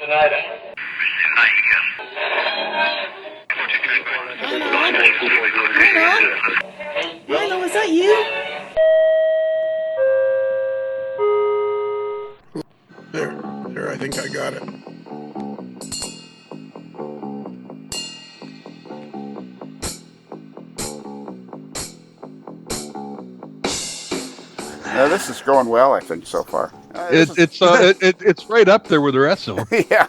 Arsenault, is that you? There, I think I got it. Yeah, this is going well, I think, so far. It's right up there with the rest of them. Yeah.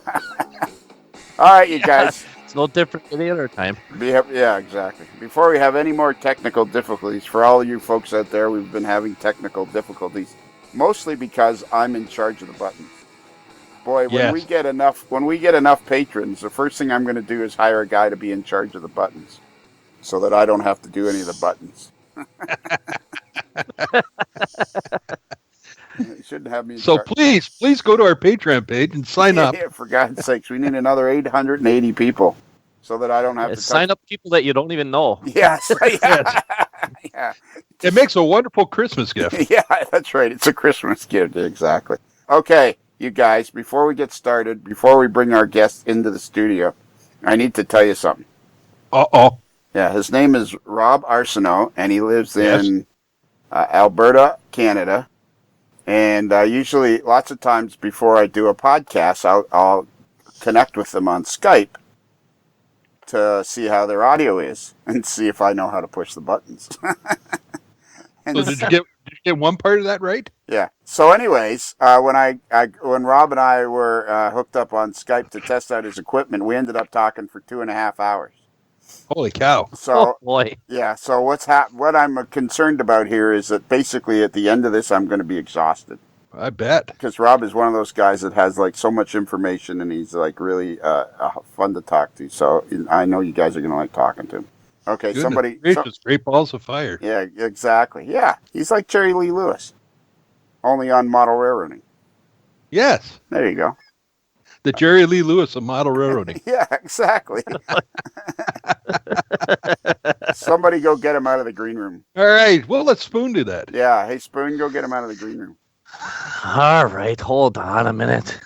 All right, you guys. It's no different than the other time. Yeah, exactly. Before we have any more technical difficulties, for all you folks out there, we've been having technical difficulties, mostly because I'm in charge of the buttons. Boy, when we get enough patrons, the first thing I'm going to do is hire a guy to be in charge of the buttons, so that I don't have to do any of the buttons. You shouldn't have me. So please go to our Patreon page and sign up. Yeah, for God's sakes, we need another 880 people, so that I don't have to sign up people that you don't even know. Yes, yeah. It makes a wonderful Christmas gift. Yeah, that's right. It's a Christmas gift, exactly. Okay, you guys, before we get started, before we bring our guest into the studio, I need to tell you something. Uh-oh. Yeah, his name is Rob Arsenault, and he lives in Alberta, Canada. And usually, lots of times before I do a podcast, I'll connect with them on Skype to see how their audio is and see if I know how to push the buttons. So did you get one part of that right? Yeah. So anyways, when Rob and I were hooked up on Skype to test out his equipment, we ended up talking for 2.5 hours. Holy cow. So, boy. Yeah, so what I'm concerned about here is that basically at the end of this, I'm going to be exhausted. I bet. Because Rob is one of those guys that has like so much information, and he's like really fun to talk to. So I know you guys are going to like talking to him. Okay, Great balls of fire. Yeah, exactly. Yeah, he's like Jerry Lee Lewis, only on model railroading. Yes. There you go. The Jerry Lee Lewis of model railroading. Yeah, exactly. Somebody go get him out of the green room. All right. Well, let Spoon do that. Yeah. Hey, Spoon, go get him out of the green room. All right. Hold on a minute.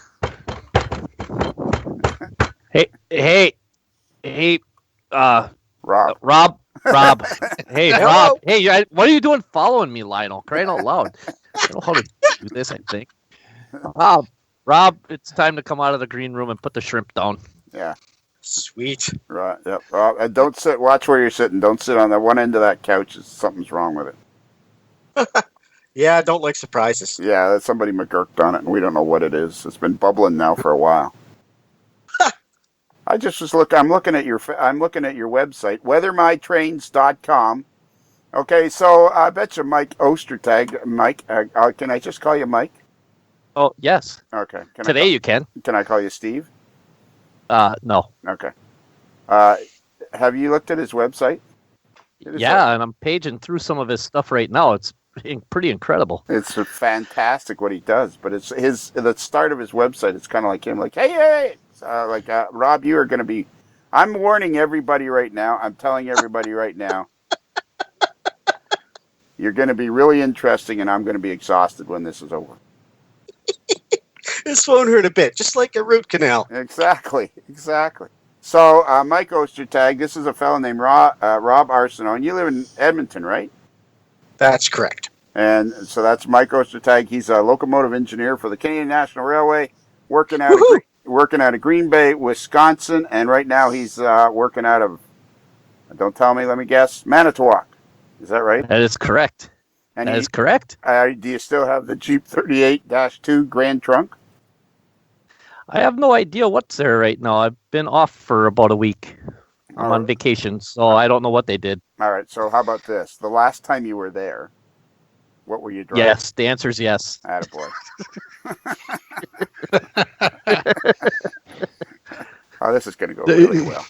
Hey, Rob. Hey, Rob. Hey, what are you doing following me, Lionel? Crying out loud. I don't know how to do this, I think. Rob, it's time to come out of the green room and put the shrimp down. Yeah. Sweet. Right. Yep. Don't sit. Watch where you're sitting. Don't sit on the one end of that couch. Something's wrong with it. Yeah, I don't like surprises. Yeah, that's somebody McGurked on it, and we don't know what it is. It's been bubbling now for a while. I just was I'm looking at your website, weathermytrains.com. Okay, so I bet you Mike Ostertag. Mike, can I just call you Mike? Oh, yes. Okay. Today you can. Can I call you Steve? No. Okay. Have you looked at his website? Yeah, and I'm paging through some of his stuff right now. It's pretty incredible. It's fantastic what he does, but it's the start of his website. It's kind of like him, like, hey, Rob, you are going to be. I'm warning everybody right now. I'm telling everybody right now. You're going to be really interesting, and I'm going to be exhausted when this is over. His phone hurt a bit, just like a root canal. Exactly. So, Mike Ostertag, this is a fellow named Rob Arsenault, and you live in Edmonton, right? That's correct. And so that's Mike Ostertag. He's a locomotive engineer for the Canadian National Railway, working out of Green Bay, Wisconsin, and right now he's working out of, don't tell me, let me guess, Manitowoc. Is that right? That is correct. That is correct. Do you still have the Jeep 38-2 Grand Trunk? I have no idea what's there right now. I've been off for about a week. I'm on vacation, so I don't know what they did. All right, so how about this? The last time you were there, what were you driving? Yes, the answer is yes. Attaboy. Oh, this is going to go really well.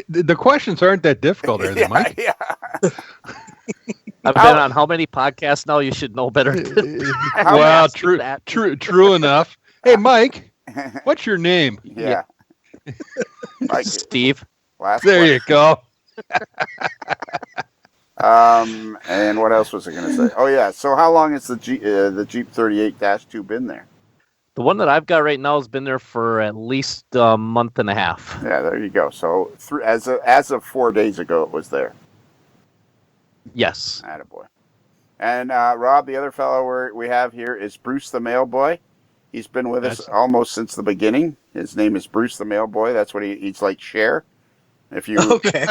The questions aren't that difficult, are they, Mike? Yeah. I've been on how many podcasts now? You should know better. Well, true enough. Hey, Mike, what's your name? Yeah. Mike, Steve. There you go. And what else was I going to say? Oh, yeah. So how long has the Jeep 38-2 been there? The one that I've got right now has been there for at least a month and a half. Yeah, there you go. So as of 4 days ago, it was there. Yes. Attaboy. And Rob, the other fellow we have here is Bruce the Mailboy. He's been with us almost since the beginning. His name is Bruce the Mailboy. That's what he's like Cher. If you Okay.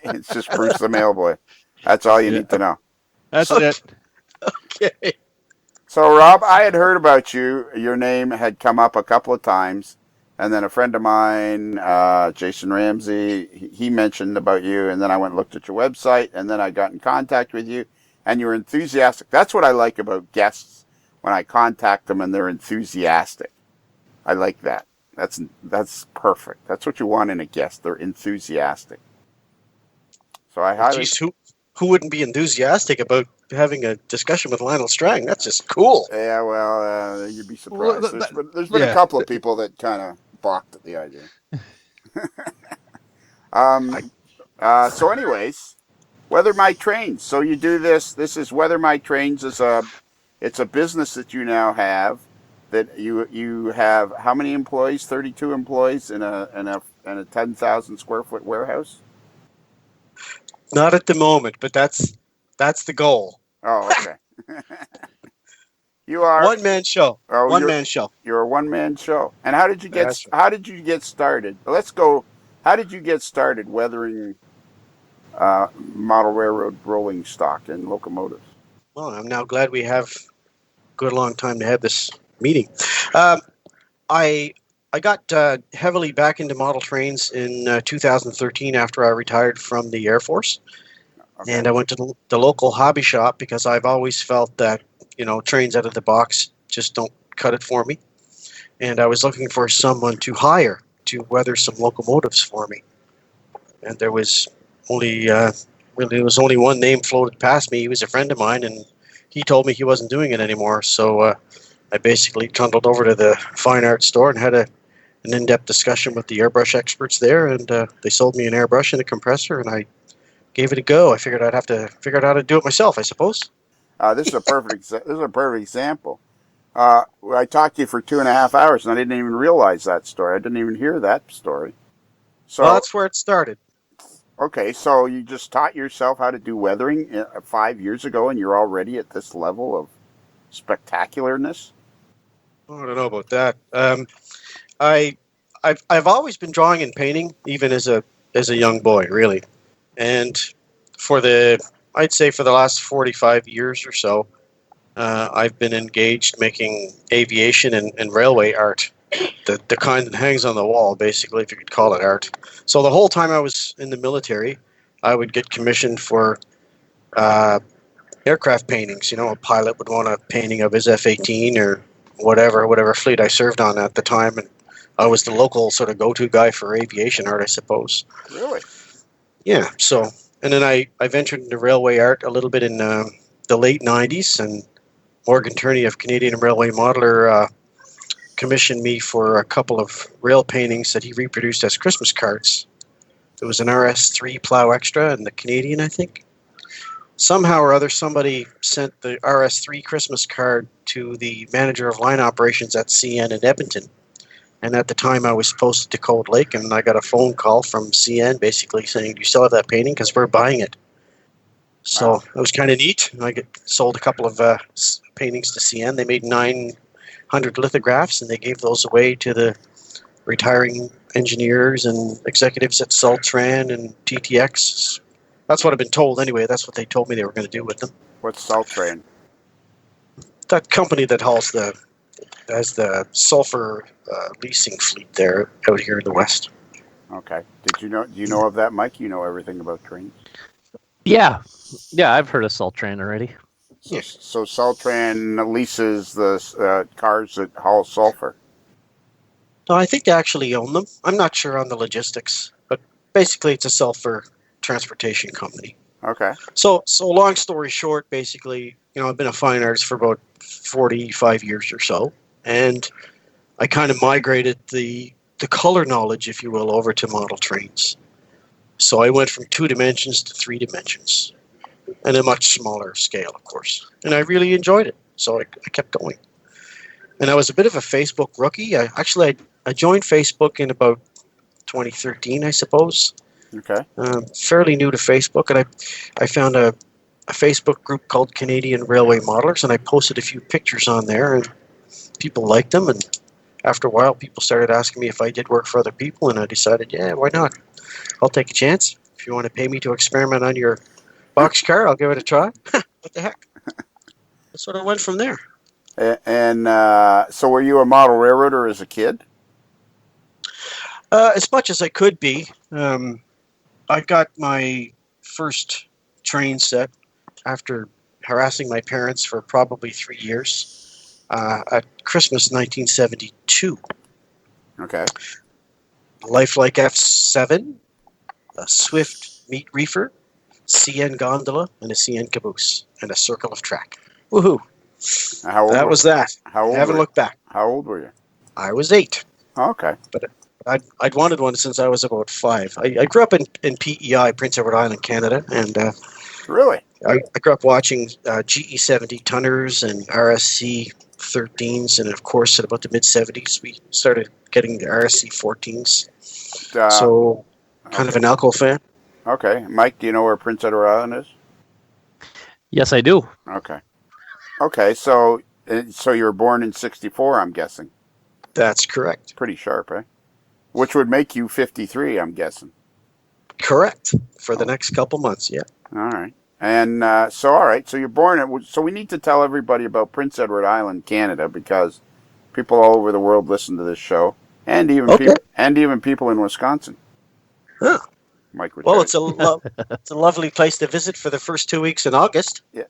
It's just Bruce the Mailboy. That's all you need to know. That's it. Okay. So, Rob, I had heard about you. Your name had come up a couple of times. And then a friend of mine, Jason Ramsey, he mentioned about you. And then I went and looked at your website. And then I got in contact with you. And you were enthusiastic. That's what I like about guests, when I contact them and they're enthusiastic. I like that. That's perfect. That's what you want in a guest. They're enthusiastic. So I highly... Geez, who wouldn't be enthusiastic about having a discussion with Lionel Strang? That's just cool. Yeah, well, you'd be surprised. Well, There's been a couple of people that kind of balked at the idea. So anyways, Weather My Trains. So you do this. This is Weather My Trains. It's a business that you now have. That you have how many employees? 32 employees in a 10,000 square foot warehouse. Not at the moment, but that's the goal. Oh, okay. You are one man show. Oh, one man show. You're a one man show. And how did you get? That's right. How did you get started? Let's go. How did you get started weathering model railroad rolling stock and locomotives? Well, I'm now glad we have a good long time to have this meeting. I got heavily back into model trains in 2013 after I retired from the Air Force. Okay. And I went to the local hobby shop because I've always felt that, trains out of the box just don't cut it for me. And I was looking for someone to hire to weather some locomotives for me. And there was only one name floated past me. He was a friend of mine, and he told me he wasn't doing it anymore. So I basically trundled over to the fine art store and had an in-depth discussion with the airbrush experts there, and they sold me an airbrush and a compressor, and I gave it a go. I figured I'd have to figure out how to do it myself, I suppose. This is a perfect example. I talked to you for 2.5 hours, and I didn't even realize that story. I didn't even hear that story. So well, that's where it started. Okay, so you just taught yourself how to do weathering 5 years ago, and you're already at this level of spectacularness? Oh, I don't know about that. I've always been drawing and painting, even as a young boy, really. And I'd say for the last 45 years or so, I've been engaged making aviation and railway art, the kind that hangs on the wall, basically, if you could call it art. So the whole time I was in the military, I would get commissioned for aircraft paintings. A pilot would want a painting of his F-18 or whatever fleet I served on at the time, and I was the local sort of go-to guy for aviation art, I suppose. Really? Yeah. So, and then I ventured into railway art a little bit in the late 90s, and Morgan Turney of Canadian Railway Modeler commissioned me for a couple of rail paintings that he reproduced as Christmas cards. There was an RS3 Plow Extra and the Canadian, I think. Somehow or other, somebody sent the RS3 Christmas card to the manager of line operations at CN in Edmonton. And at the time, I was posted to Cold Lake, and I got a phone call from CN basically saying, "Do you still have that painting? Because we're buying it." So Wow. It was kind of neat. I sold a couple of paintings to CN. They made 900 lithographs, and they gave those away to the retiring engineers and executives at Sultran and TTX. That's what I've been told anyway. That's what they told me they were going to do with them. What's Sultran? That company that has the sulfur leasing fleet there out here in the West. Okay. Do you know of that, Mike? You know everything about trains? Yeah, I've heard of Sultran already. So Sultran leases the cars that haul sulfur. No, I think they actually own them. I'm not sure on the logistics, but basically it's a sulfur transportation company. Okay. So long story short, basically, I've been a fine artist for about 45 years or so, and I kind of migrated the color knowledge, if you will, over to model trains. So I went from 2 dimensions to 3 dimensions, and a much smaller scale, of course. And I really enjoyed it, so I kept going. And I was a bit of a Facebook rookie. I joined Facebook in about 2013, I suppose. Okay. Fairly new to Facebook, and I found a Facebook group called Canadian Railway Modelers, and I posted a few pictures on there, and people liked them. And after a while, people started asking me if I did work for other people, and I decided, yeah, why not? I'll take a chance. If you want to pay me to experiment on your boxcar, I'll give it a try. What the heck? That's sort of went from there. And so were you a model railroader as a kid? As much as I could be. I got my first train set after harassing my parents for probably 3 years at Christmas 1972. Okay. A lifelike F7, a Swift meat reefer, CN gondola, and a CN caboose, and a circle of track. Woohoo! That was that. How old? I haven't looked back. How old were you? I was 8. Okay. But I'd wanted one since I was about 5. I grew up in PEI, Prince Edward Island, Canada, and really, I grew up watching GE70 Tunners and RSC 13s, and of course, at about the mid 70s, we started getting the RSC 14s. So, kind of an Alco fan. Okay, Mike, do you know where Prince Edward Island is? Yes, I do. Okay. Okay, so you were born in '64, I'm guessing. That's correct. Pretty sharp, eh? Which would make you 53, I'm guessing. Correct. For the next couple months, yeah. All right. And all right, so you're born. So we need to tell everybody about Prince Edward Island, Canada, because people all over the world listen to this show, and even people in Wisconsin. Huh. Mike, well, it's a lovely place to visit for the first 2 weeks in August. Yeah.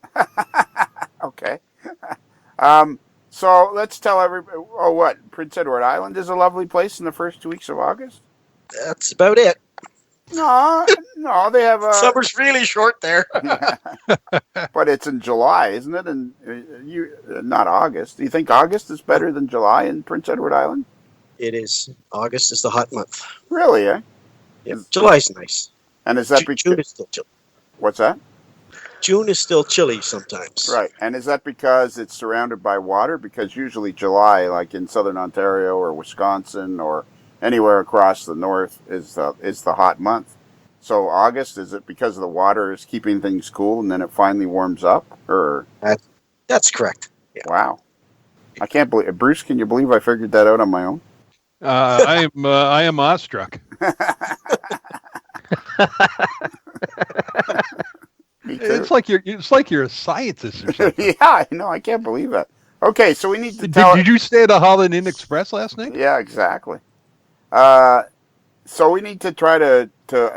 Okay. So let's tell everybody. Oh, what? Prince Edward Island is a lovely place in the first 2 weeks of August? That's about it. No, they have a... Summer's really short there. But it's in July, isn't it? And not August. Do you think August is better than July in Prince Edward Island? It is. August is the hot month. Really, eh? Yep. July's nice. And is that June is still chilly. What's that? June is still chilly sometimes. Right. And is that because it's surrounded by water? Because usually July, like in southern Ontario or Wisconsin or anywhere across the north, is the hot month. So August, is it because the water is keeping things cool and then it finally warms up? Or that's correct. Yeah. Wow. I can't believe... Bruce, can you believe I figured that out on my own? I am awestruck. It's like you're a scientist or something. Yeah, I know. I can't believe that. Okay, so we need to Did you stay at the Holland Inn Express last night? Yeah, exactly. So we need to try to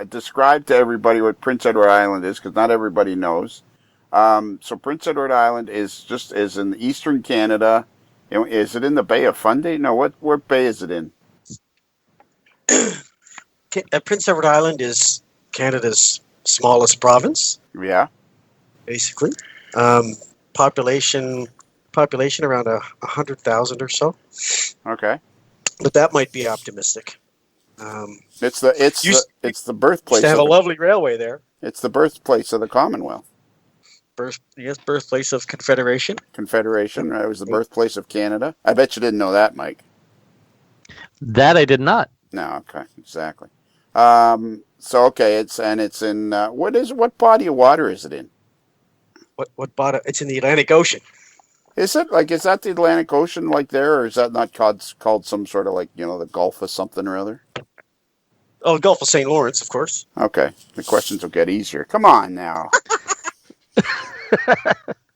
describe to everybody what Prince Edward Island is, because not everybody knows. So Prince Edward Island is in eastern Canada. Is it in the Bay of Fundy? No, what bay is it in? Prince Edward Island is Canada's smallest province. Yeah. Basically. Population around 100,000 or so. Okay. But that might be optimistic. It's the birthplace. Used to have a lovely railway there. It's the birthplace of the Commonwealth. Birthplace of Confederation. Confederation. It was the birthplace of Canada. I bet you didn't know that, Mike. That I did not. No. Okay. Exactly. So okay, it's in what body of water is it in? What body? It's in the Atlantic Ocean. Is it is that the Atlantic Ocean there, or is that not called some sort of the Gulf of something or other? Oh, the Gulf of St. Lawrence, of course. Okay, the questions will get easier. Come on now.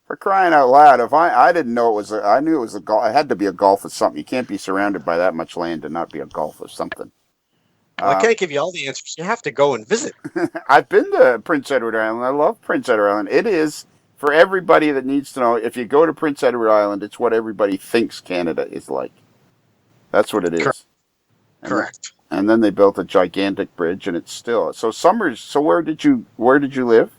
For crying out loud! If I didn't know it was, I knew it was a Gulf. It had to be a Gulf of something. You can't be surrounded by that much land and not be a Gulf of something. I can't give you all the answers. You have to go and visit. I've been to Prince Edward Island. I love Prince Edward Island. It is, for everybody that needs to know, if you go to Prince Edward Island, it's what everybody thinks Canada is like. That's what it is. Correct. And then they built a gigantic bridge, and it's still. So where did you live?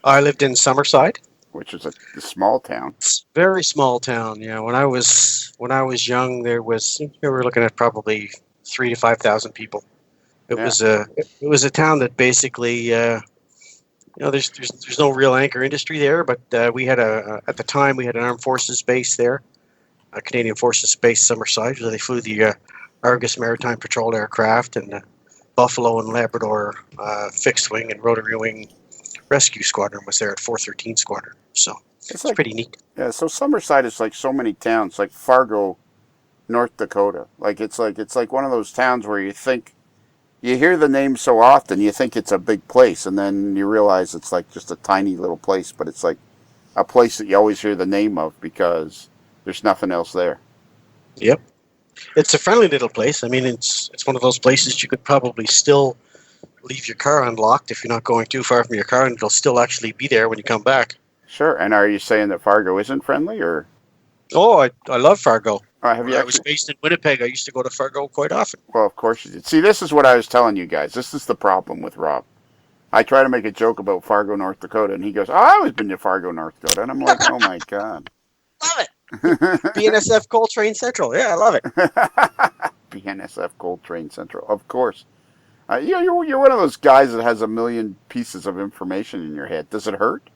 I lived in Summerside, which is a small town. It's a very small town. Yeah. When I was young, we were looking at probably 3,000 to 5,000 people. It was a town that basically, there's no real anchor industry there, but we had at the time we had an armed forces base there, Canadian Forces Base Summerside, where they flew the Argus Maritime Patrol aircraft and the Buffalo and Labrador fixed wing and rotary wing rescue squadron was there at 413 Squadron. So it's like, pretty neat. Yeah, so Summerside is like so many towns, like Fargo, North Dakota. It's like one of those towns where you think, you hear the name so often, you think it's a big place, and then you realize it's like just a tiny little place, but it's like a place that you always hear the name of because there's nothing else there. Yep. It's a friendly little place. I mean, it's one of those places you could probably still leave your car unlocked if you're not going too far from your car, and it'll still actually be there when you come back. Sure. And are you saying that Fargo isn't friendly, or? Oh, I love Fargo. Have When you I was based in Winnipeg, I used to go to Fargo quite often. Well, of course you did. See, this is what I was telling you guys. This is the problem with Rob. I try to make a joke about Fargo, North Dakota, and he goes, I've always been to Fargo, North Dakota. And I'm like, oh, my God. Love it. BNSF Coltrane Central. Yeah, I love it. BNSF Coltrane Central. Of course. You're one of those guys that has a million pieces of information in your head. Does it hurt?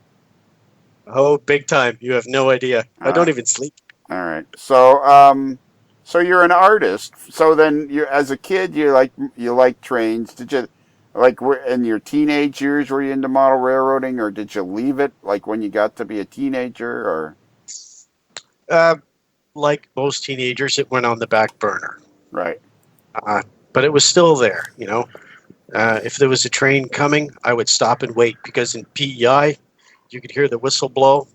Oh, big time. You have no idea. I don't even sleep. All right. So, so you're an artist. So then, as a kid, you like trains. Did you, like, in your teenage years, were you into model railroading, or did you leave it, like, when you got to be a teenager, or? Like most teenagers, it went on the back burner. Right. But it was still there, you know. If there was a train coming, I would stop and wait, because in PEI, you could hear the whistle blow,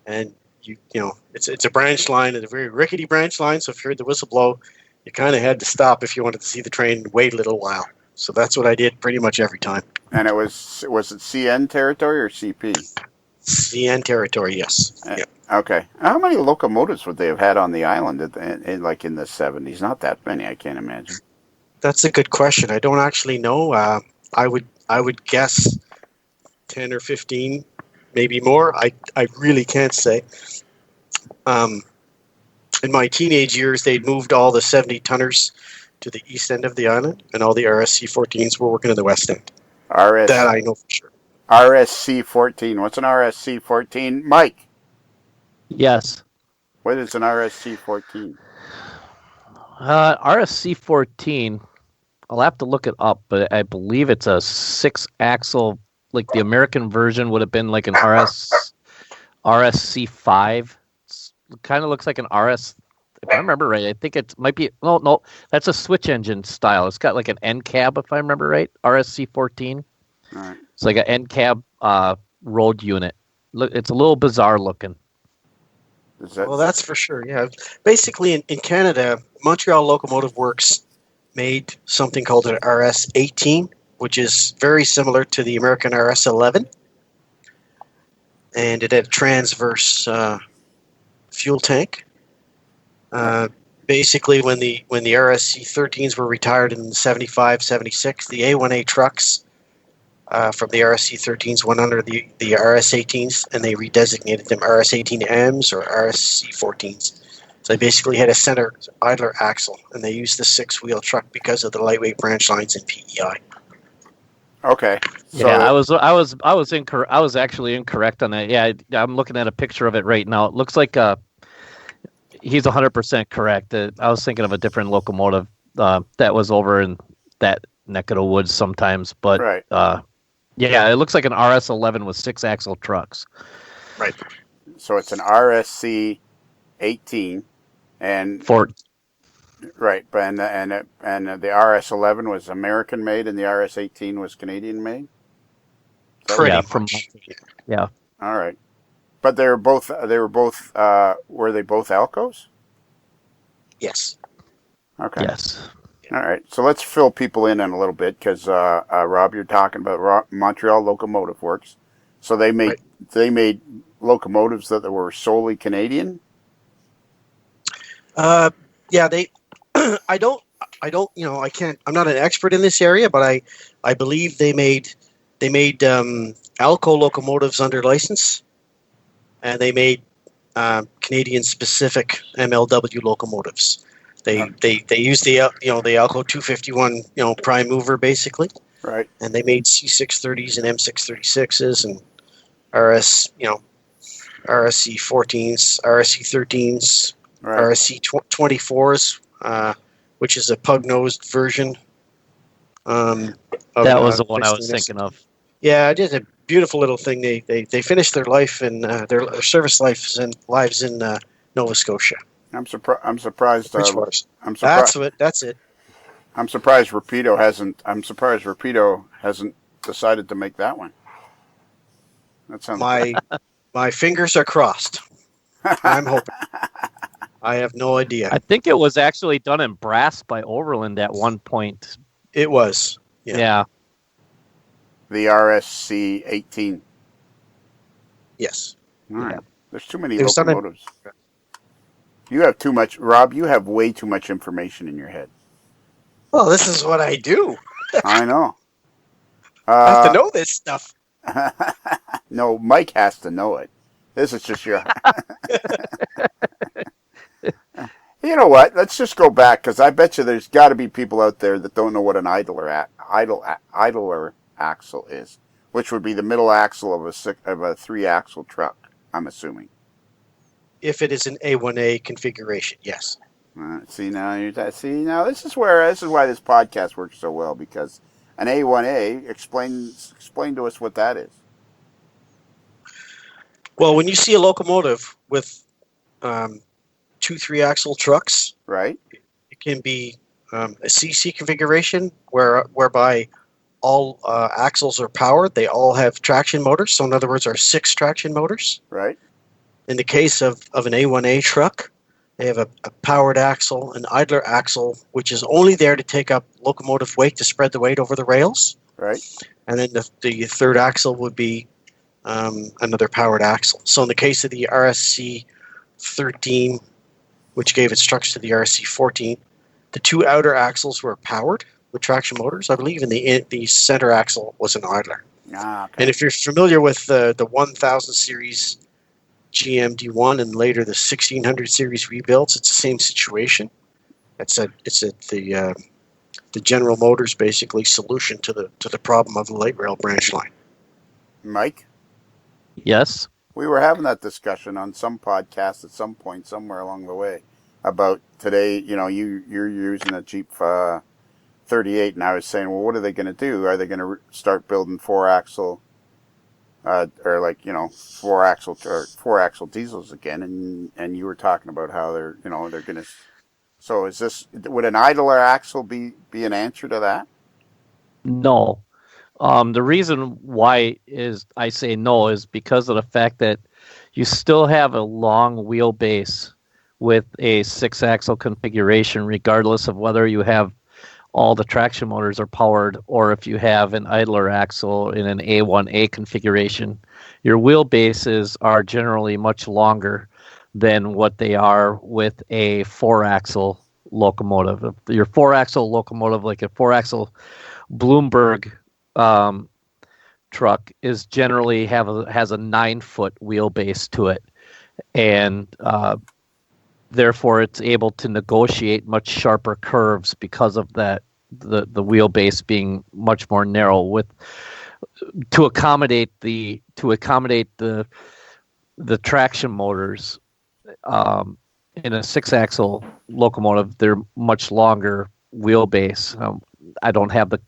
and you know, it's a branch line, and a very rickety branch line. So if you heard the whistle blow, you kind of had to stop if you wanted to see the train and wait a little while. So that's what I did pretty much every time. And it was it CN territory or CP? CN territory, yes. Yeah. Okay. How many locomotives would they have had on the island like in the 70s? Not that many, I can't imagine. That's a good question. I don't actually know. I would guess 10 or 15, maybe more. I really can't say. In my teenage years, they'd moved all the 70-tonners to the east end of the island, and all the RSC-14s were working in the west end. That I know for sure. RSC-14. What's an RSC-14? Mike? Yes. What is an RSC-14? RSC-14, I'll have to look it up, but I believe it's a 6-axle, like the American version would have been like an RSC-5. It kind of looks like an RS, if I remember right. I think it might be, no, that's a switch engine style. It's got like an end cab, if I remember right, RSC-14. All right. It's like an end cab road unit. Look, it's a little bizarre looking. Well, that's for sure, yeah. Basically, in Canada, Montreal Locomotive Works made something called an RS-18, which is very similar to the American RS-11. And it had a transverse fuel tank. Basically, when the RSC-13s were retired in 75, 76, the A1A trucks from the RSC-13s went under the RS-18s, and they redesignated them RS-18Ms or RSC-14s. So they basically had a center idler axle, and they used the 6-wheel truck because of the lightweight branch lines in PEI. Okay. So yeah, I was incorrect. I was actually incorrect on that. Yeah, I'm looking at a picture of it right now. It looks like he's 100% correct. I was thinking of a different locomotive that was over in that neck of the woods sometimes, but right. Yeah, it looks like an RS-11 with 6-axle trucks. Right. So it's an RSC-18 and right, and the RS-11 was American made and the RS-18 was Canadian made. Pretty much. Yeah. All right, but were they both Alcos? Yes. Okay. Yes. All right, so let's fill people in on a little bit because Rob, you're talking about Montreal Locomotive Works. So they made locomotives that were solely Canadian. Yeah, they. I don't. You know, I can't. I'm not an expert in this area, but I believe they made Alco locomotives under license, and they made Canadian specific MLW locomotives. They used the Alco 251 prime mover basically, right? And they made C630s and M636s and RSC 14s, RSC 13s, Right. RSC 24s, which is a pug-nosed version. That was the one I was thinking of. Yeah, just a beautiful little thing. They finished their life in their service lives in Nova Scotia. I'm surprised. I'm surprised. That's it. I'm surprised Rapido hasn't. I'm surprised Rapido hasn't decided to make that one. That sounds. My fingers are crossed. I'm hoping. I have no idea. I think it was actually done in brass by Overland at one point. It was. Yeah. The RSC 18. Yes. All right. Yeah. There's too many There's locomotives. You have too much, Rob. You have way too much information in your head. Well, this is what I do. I know. I have to know this stuff. No, Mike has to know it. This is just your. You know what? Let's just go back, because I bet you there's got to be people out there that don't know what an idler axle is, which would be the middle axle of a 3-axle truck. I'm assuming. If it is an A1A configuration, yes. See now, this is why this podcast works so well, because an A1A explain to us what that is. Well, when you see a locomotive with 2 3-axle trucks, right? It can be a CC configuration whereby all axles are powered. They all have traction motors. So in other words, are 6 traction motors. Right. In the case of an A1A truck, they have a powered axle, an idler axle, which is only there to take up locomotive weight to spread the weight over the rails. Right. And then the 3rd axle would be another powered axle. So in the case of the RSC 13, which gave its trucks to the RSC 14, the 2 outer axles were powered with traction motors, I believe, and the center axle was an idler. Okay. And if you're familiar with the 1000 series GMD1 and later the 1600 series rebuilds, it's the same situation. It's the General Motors basically solution to the problem of the light rail branch line. Mike? Yes. We were having that discussion on some podcast at some point somewhere along the way about today, you're using a Jeep 38, and I was saying, well, what are they going to do? Are they going to start building 4-axle or 4-axle diesels again? And you were talking about how they're going to. So would an idler axle be an answer to that? No. The reason why I say no is because of the fact that you still have a long wheelbase with a 6-axle configuration, regardless of whether you have all the traction motors are powered or if you have an idler axle in an A1A configuration. Your wheelbases are generally much longer than what they are with a 4-axle locomotive. Your 4-axle locomotive, like a 4-axle Bloomberg truck, is generally has a 9-foot wheelbase to it, and therefore it's able to negotiate much sharper curves because of that, the wheelbase being much more narrow to accommodate the traction motors. In a 6-axle locomotive, they're much longer wheelbase. I don't have the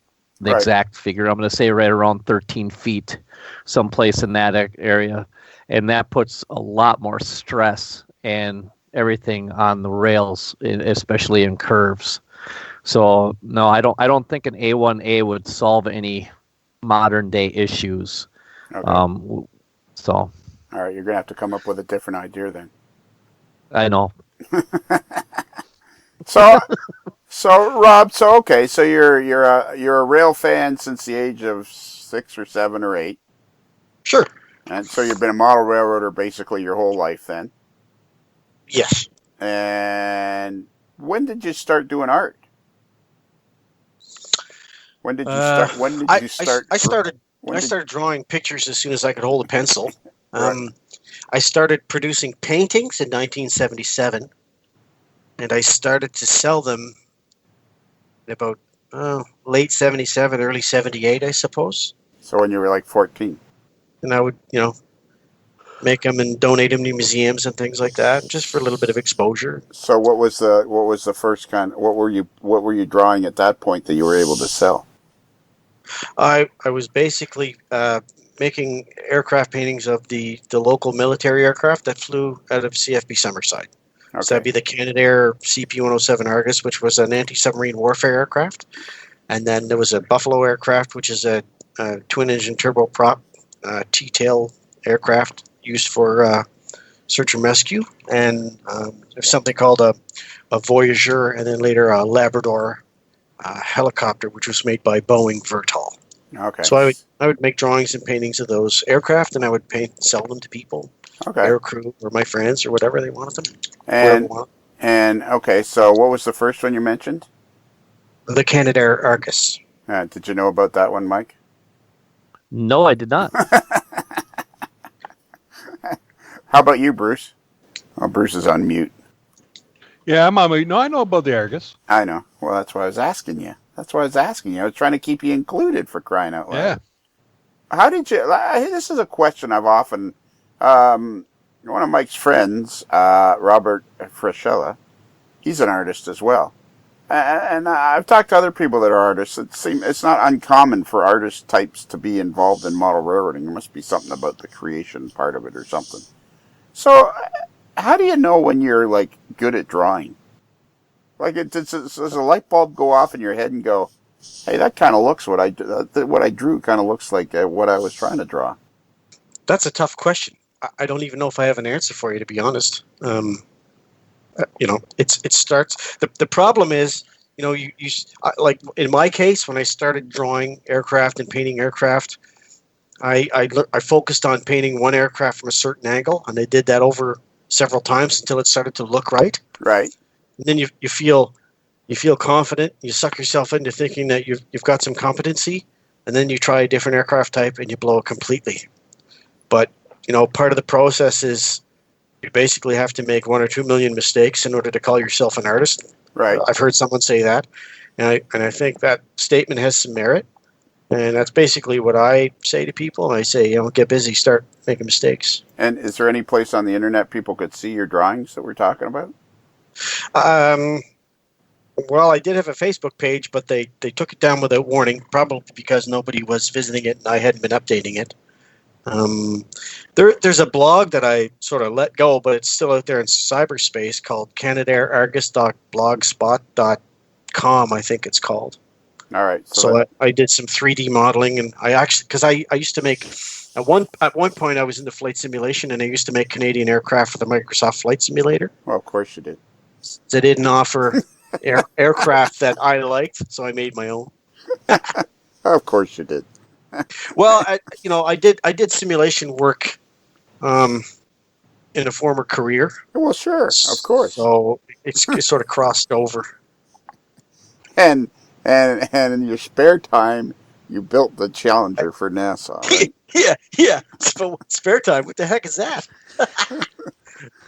exact figure. I'm going to say right around 13 feet, someplace in that area, and that puts a lot more stress and everything on the rails, especially in curves. So no, I don't think an A1A would solve any modern day issues. Okay. All right, you're going to have to come up with a different idea then. I know. So Rob, okay, so you're a rail fan since the age of 6 or 7 or 8. Sure. And so you've been a model railroader basically your whole life then. Yes. And when did you start doing art? When did you start? I started drawing pictures as soon as I could hold a pencil. Right. I started producing paintings in 1977, and I started to sell them in about late 77, early 78, I suppose. So when you were like 14. And I would, make them and donate them to museums and things like that, just for a little bit of exposure. So what was the first kind? What were you drawing at that point that you were able to sell? I was basically making aircraft paintings of the local military aircraft that flew out of CFB Summerside. Okay. So that'd be the Canadair CP-107 Argus, which was an anti-submarine warfare aircraft. And then there was a Buffalo aircraft, which is a twin-engine turboprop T-tail aircraft used for search and rescue. And there's something called a Voyager, and then later a Labrador helicopter, which was made by Boeing Vertol. Okay. So I would make drawings and paintings of those aircraft, and I would sell them to people, air crew or my friends or whatever they wanted them. And okay, so what was the first one you mentioned? The Canadair Argus. Did you know about that one, Mike? No, I did not. How about you, Bruce? Oh, Bruce is on mute. Yeah, I'm on mute. No, I know about the Argus. I know. Well, that's why I was asking you. I was trying to keep you included, for crying out loud. Yeah. How did you... This is a question I've often... one of Mike's friends, Robert Freshella, he's an artist as well. And I've talked to other people that are artists. It's not uncommon for artist types to be involved in model railroading. There must be something about the creation part of it or something. So, how do you know when you're, like, good at drawing? Like, does a light bulb go off in your head and go, hey, that kind of looks what I drew kind of looks like what I was trying to draw? That's a tough question. I don't even know if I have an answer for you, to be honest. It starts. The problem is, like in my case, when I started drawing aircraft and painting aircraft, I focused on painting one aircraft from a certain angle, and I did that over several times until it started to look right. Right. And then you feel confident. You suck yourself into thinking that you've got some competency, and then you try a different aircraft type and you blow it completely. But part of the process is you basically have to make 1 or 2 million mistakes in order to call yourself an artist. Right. I've heard someone say that, and I think that statement has some merit. And that's basically what I say to people. I say, get busy, start making mistakes. And is there any place on the internet people could see your drawings that we're talking about? Well, I did have a Facebook page, but they took it down without warning, probably because nobody was visiting it and I hadn't been updating it. There's a blog that I sort of let go, but it's still out there in cyberspace called CanadairArgus.blogspot.com, I think it's called. All right. So I did some 3D modeling, and I actually, because I used to make, at one point I was into flight simulation, and I used to make Canadian aircraft for the Microsoft Flight Simulator. Well, of course you did. They didn't offer aircraft that I liked, so I made my own. Of course you did. Well, I did simulation work in a former career. Well, sure, of course. So it's sort of crossed over. And in your spare time, you built the Challenger for NASA, right? Yeah. Spare time. What the heck is that?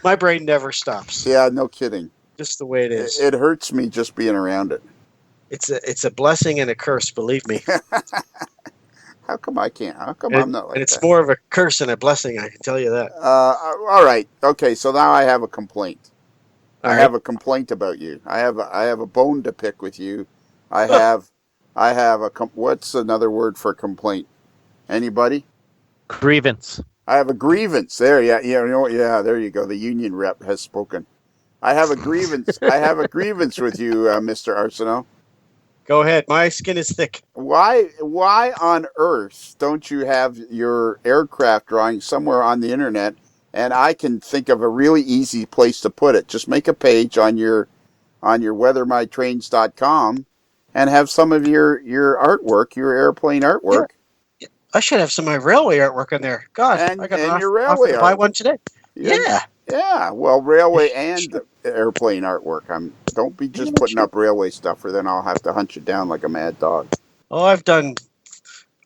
My brain never stops. Yeah, no kidding. Just the way it is. It hurts me just being around it. It's a blessing and a curse, believe me. How come I can't? How come I'm not like that? And it's more of a curse than a blessing, I can tell you that. All right. Okay, so now I have a complaint. All I right. have a complaint about you. I have a bone to pick with you. I have what's another word for complaint? Anybody? Grievance. I have a grievance. There, yeah, there you go. The union rep has spoken. I have a grievance. I have a grievance with you, Mr. Arsenault. Go ahead. My skin is thick. Why on earth don't you have your aircraft drawing somewhere on the internet? And I can think of a really easy place to put it. Just make a page on your weathermytrains.com and have some of your artwork, your airplane artwork. Yeah. I should have some of my railway artwork in there. God, I got your railway to buy one today. Yeah. Yeah, well, railway and airplane artwork. Don't be just putting up railway stuff, or then I'll have to hunt you down like a mad dog. Oh, I've done,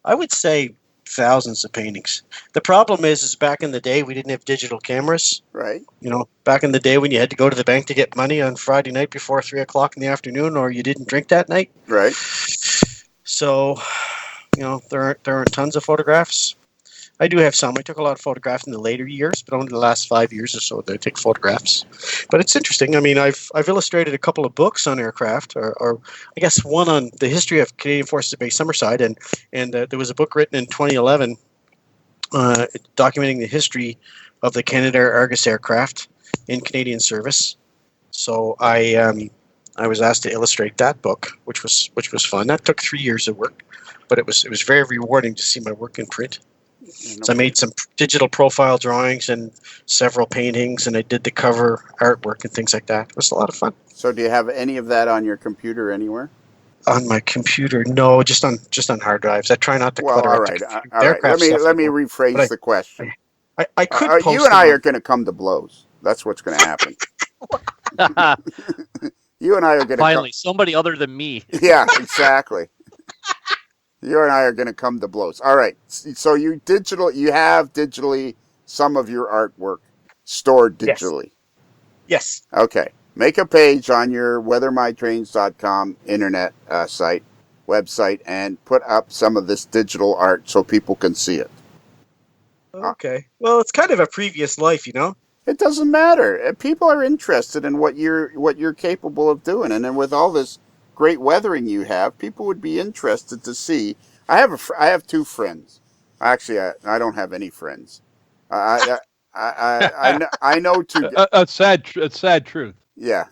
I would say, thousands of paintings. The problem is back in the day we didn't have digital cameras. Right. Back in the day when you had to go to the bank to get money on Friday night before 3:00 in the afternoon, or you didn't drink that night. Right. So, there aren't tons of photographs. I do have some. I took a lot of photographs in the later years, but only the last 5 years or so that I take photographs. But it's interesting. I mean, I've illustrated a couple of books on aircraft, or I guess one on the history of Canadian Forces Base Summerside, and there was a book written in 2011 documenting the history of the Canadair Argus aircraft in Canadian service. So I was asked to illustrate that book, which was fun. That took 3 years of work, but it was very rewarding to see my work in print. So I made some digital profile drawings and several paintings, and I did the cover artwork and things like that. It was a lot of fun. So do you have any of that on your computer anywhere? On my computer, no, just on hard drives. I try not to clutter up the aircraft stuff. Let me rephrase the question. I could post you and I are going to come to blows. That's what's going to happen. You and I are going to finally somebody other than me. Yeah, exactly. You and I are going to come to blows. All right. So you have digitally some of your artwork stored digitally. Yes. Okay. Make a page on your weathermytrains.com internet website, and put up some of this digital art so people can see it. Okay. Well, it's kind of a previous life, you know? It doesn't matter. People are interested in what you're capable of doing, and then with all this great weathering you have, people would be interested to see. I have two friends. Actually, I don't have any friends. I know two. Sad truth. Yeah,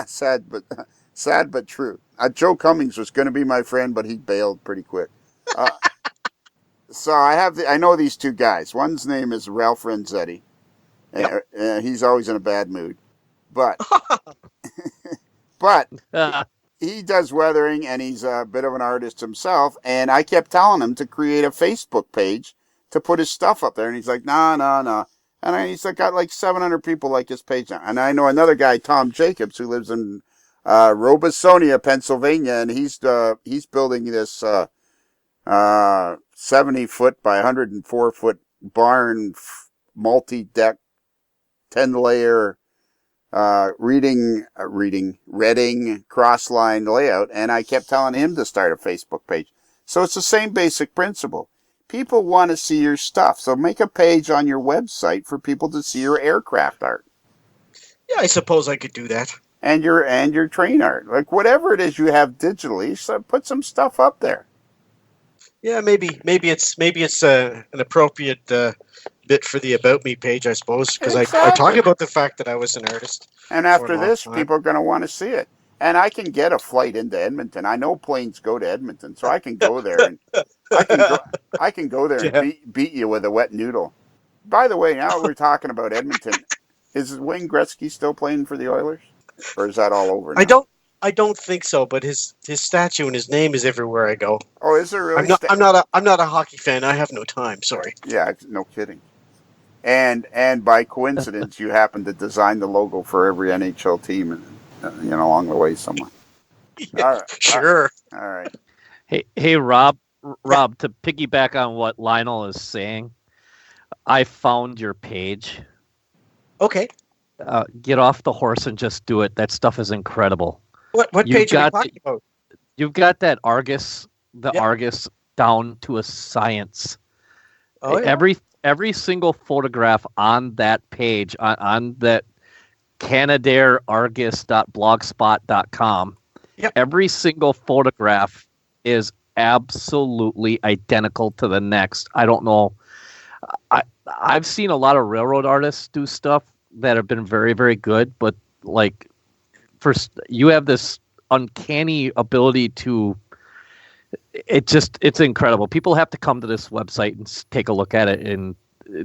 sad but true. Joe Cummings was going to be my friend, but he bailed pretty quick. So I know these two guys. One's name is Ralph Renzetti. Yep. He's always in a bad mood, but he does weathering, and he's a bit of an artist himself. And I kept telling him to create a Facebook page to put his stuff up there, and he's like, no. And he's got like 700 people like his page now. And I know another guy, Tom Jacobs, who lives in Robesonia, Pennsylvania, and he's building this 70-foot by 104-foot barn, multi-deck, 10-layer Reading cross-line layout, and I kept telling him to start a Facebook page. So it's the same basic principle. People want to see your stuff, so make a page on your website for people to see your aircraft art. Yeah, I suppose I could do that. And your train art, like whatever it is you have digitally, so put some stuff up there. Yeah, maybe it's an appropriate bit for the About Me page, I suppose, because exactly. I talk about the fact that I was an artist. And after this, people are going to want to see it. And I can get a flight into Edmonton. I know planes go to Edmonton, so I can go there and I can go there and beat you with a wet noodle. By the way, now we're talking about Edmonton. Is Wayne Gretzky still playing for the Oilers, or is that all over now? I don't think so, but his statue and his name is everywhere I go. Oh, is there really? I'm not a hockey fan. I have no time. Sorry. Yeah, no kidding. And by coincidence, you happen to design the logo for every NHL team, along the way somewhere. Yeah, all right, sure. All right. Hey, Rob, to piggyback on what Lionel is saying, I found your page. Okay. Get off the horse and just do it. That stuff is incredible. What page are you talking about? You've got that Argus, Argus down to a science. Oh, yeah. Every single photograph on that page, on that CanadairArgus.blogspot.com, yep. Every single photograph is absolutely identical to the next. I don't know. I've seen a lot of railroad artists do stuff that have been very, very good, but you have this uncanny ability to. It's incredible. People have to come to this website and take a look at it, and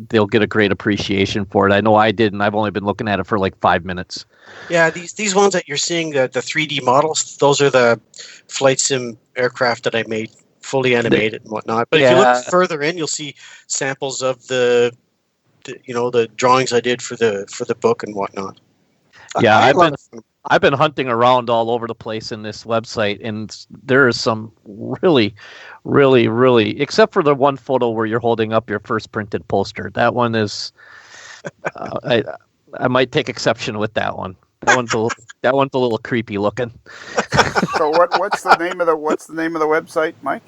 they'll get a great appreciation for it. I know I did, and I've only been looking at it for like 5 minutes. Yeah, these ones that you're seeing, the 3D models, those are the flight sim aircraft that I made, fully animated and whatnot. But if you look further in, you'll see samples of the drawings I did for the book and whatnot. Yeah, I've been hunting around all over the place in this website, and there is some really, really, really, except for the one photo where you're holding up your first printed poster. That one is, I might take exception with that one. That one's a little creepy looking. So what's the name of the website, Mike?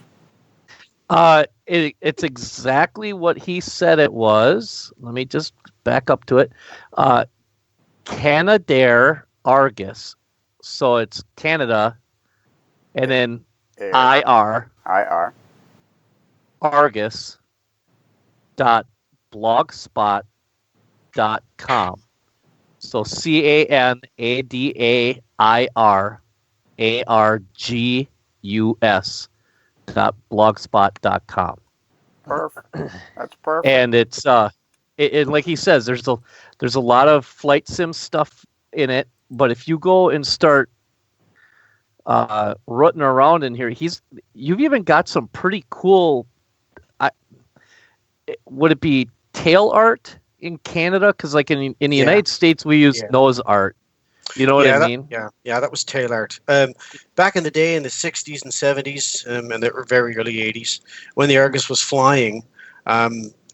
It's exactly what he said it was. Let me just back up to it. Canadair Argus. So it's Canada and then IR Argus .blogspot.com. So CANADIRARGUS.blogspot.com. Perfect. That's perfect. And it's like he says, there's a lot of flight sim stuff in it, but if you go and start rooting around in here, you've even got some pretty cool. Would it be tail art in Canada? Because like in the United States, we use nose art. You know what I mean? That was tail art. Back in the day, in the 60s and 70s, and the very early 80s, when the Argus was flying,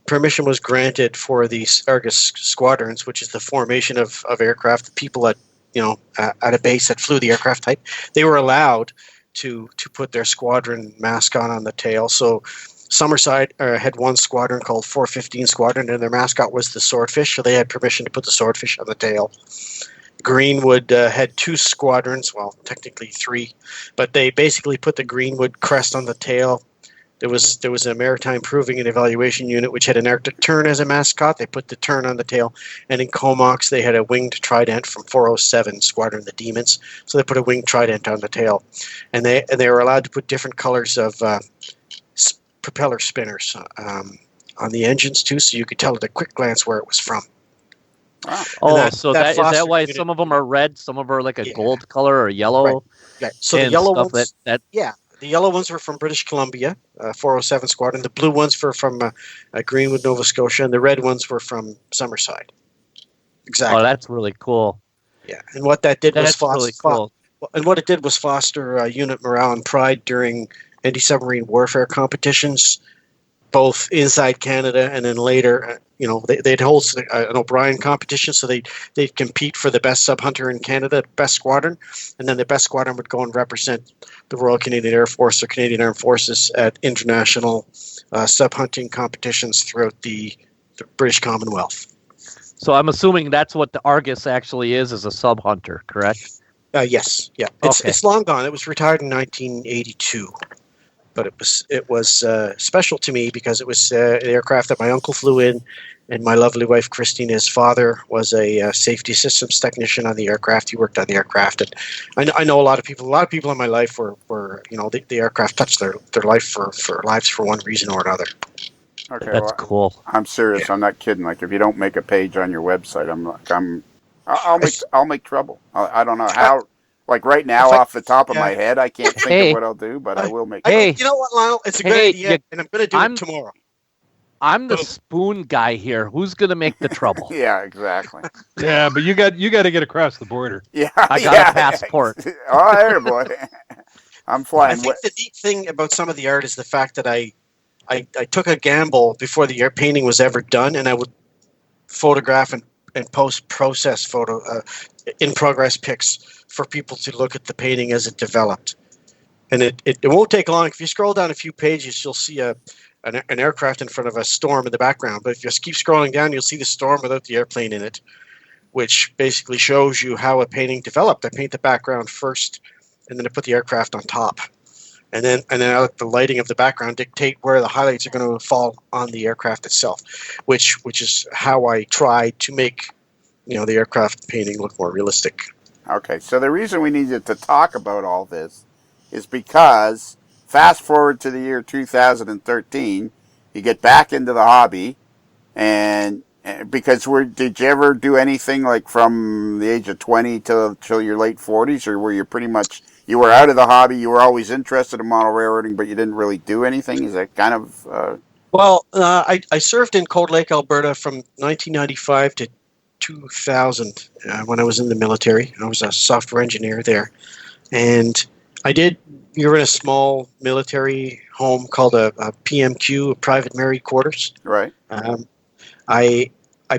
permission was granted for these Argus squadrons, which is the formation of aircraft, the people at a base that flew the aircraft type. They were allowed to put their squadron mascot on the tail. So Summerside had one squadron called 415 Squadron, and their mascot was the swordfish, so they had permission to put the swordfish on the tail. Greenwood had two squadrons, well, technically three, but they basically put the Greenwood crest on the tail. There was a maritime proving and evaluation unit which had an Arctic tern as a mascot. They put the tern on the tail. And in Comox, they had a winged trident from 407 Squadron, the Demons. So they put a winged trident on the tail. And they were allowed to put different colors of propeller spinners on the engines too, so you could tell at a quick glance where it was from. Wow. Oh, is that why some of them are red, some of them are like a gold color or yellow? Right. Yeah. So the yellow ones, the yellow ones were from British Columbia, 407 Squadron. The blue ones were from Greenwood, Nova Scotia, and the red ones were from Summerside. Exactly. Oh, that's really cool. Yeah, and what that did was foster, really cool. And what it did was foster unit morale and pride during anti-submarine warfare competitions, both inside Canada and then later. They'd hold an O'Brien competition, so they'd compete for the best sub-hunter in Canada, best squadron, and then the best squadron would go and represent the Royal Canadian Air Force or Canadian Armed Forces at international sub-hunting competitions throughout the British Commonwealth. So I'm assuming that's what the Argus actually is a sub-hunter, correct? Yes, yeah. It's long gone. It was retired in 1982. But it was special to me because it was an aircraft that my uncle flew in, and my lovely wife Christina's father was a safety systems technician on the aircraft. He worked on the aircraft, and I know a lot of people. A lot of people in my life were the aircraft touched their life for one reason or another. Okay, that's cool. I'm serious. Yeah. I'm not kidding. Like, if you don't make a page on your website, I'll make trouble. I don't know how. Like right now, off the top of my head, I can't think of what I'll do, but I will make. You know what, Lionel? It's a good idea, and I'm going to do it tomorrow. I'm the spoon guy here. Who's going to make the trouble? Yeah, exactly. Yeah, but you got to get across the border. Yeah, I got a passport. Oh, there, boy. I'm flying. I think the neat thing about some of the art is the fact that I took a gamble before the painting was ever done, and I would photograph and post-process photo in-progress pics for people to look at the painting as it developed. And it won't take long. If you scroll down a few pages, you'll see an aircraft in front of a storm in the background. But if you just keep scrolling down, you'll see the storm without the airplane in it, which basically shows you how a painting developed. I paint the background first, and then I put the aircraft on top. And then I let the lighting of the background dictate where the highlights are going to fall on the aircraft itself, which is how I tried to make the aircraft painting look more realistic. Okay, so the reason we needed to talk about all this is because fast forward to the year 2013, you get back into the hobby, and because did you ever do anything like from the age of 20 till your late 40s, or were you pretty much you were out of the hobby, you were always interested in model railroading, but you didn't really do anything? Is that kind of? Well, I served in Cold Lake, Alberta from 1995 to 2000 when I was in the military. I was a software engineer there, and we were in a small military home called a PMQ, a private married quarters. Right. I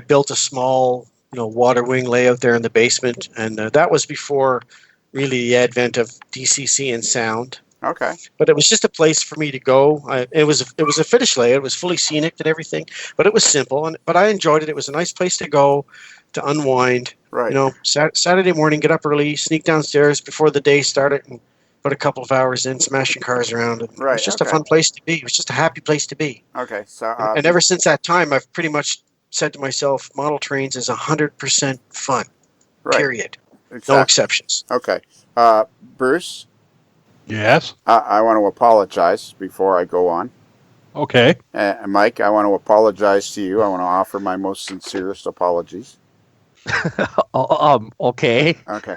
built a small water wing layout there in the basement, and that was before really the advent of DCC and sound. Okay. But it was just a place for me to go. It was a finished layout. It was fully scenic and everything, but it was simple. But I enjoyed it. It was a nice place to go to unwind. Right. You know, Saturday morning, get up early, sneak downstairs before the day started, and put a couple of hours in, smashing cars around. And Right. It was just a fun place to be. It was just a happy place to be. Okay. So. And ever since that time, I've pretty much said to myself, model trains is 100% fun. Right. Period. Exactly. No exceptions. Okay. Bruce. Yes. I want to apologize before I go on. Okay. Mike, I want to apologize to you. I want to offer my most sincerest apologies. Okay. Okay.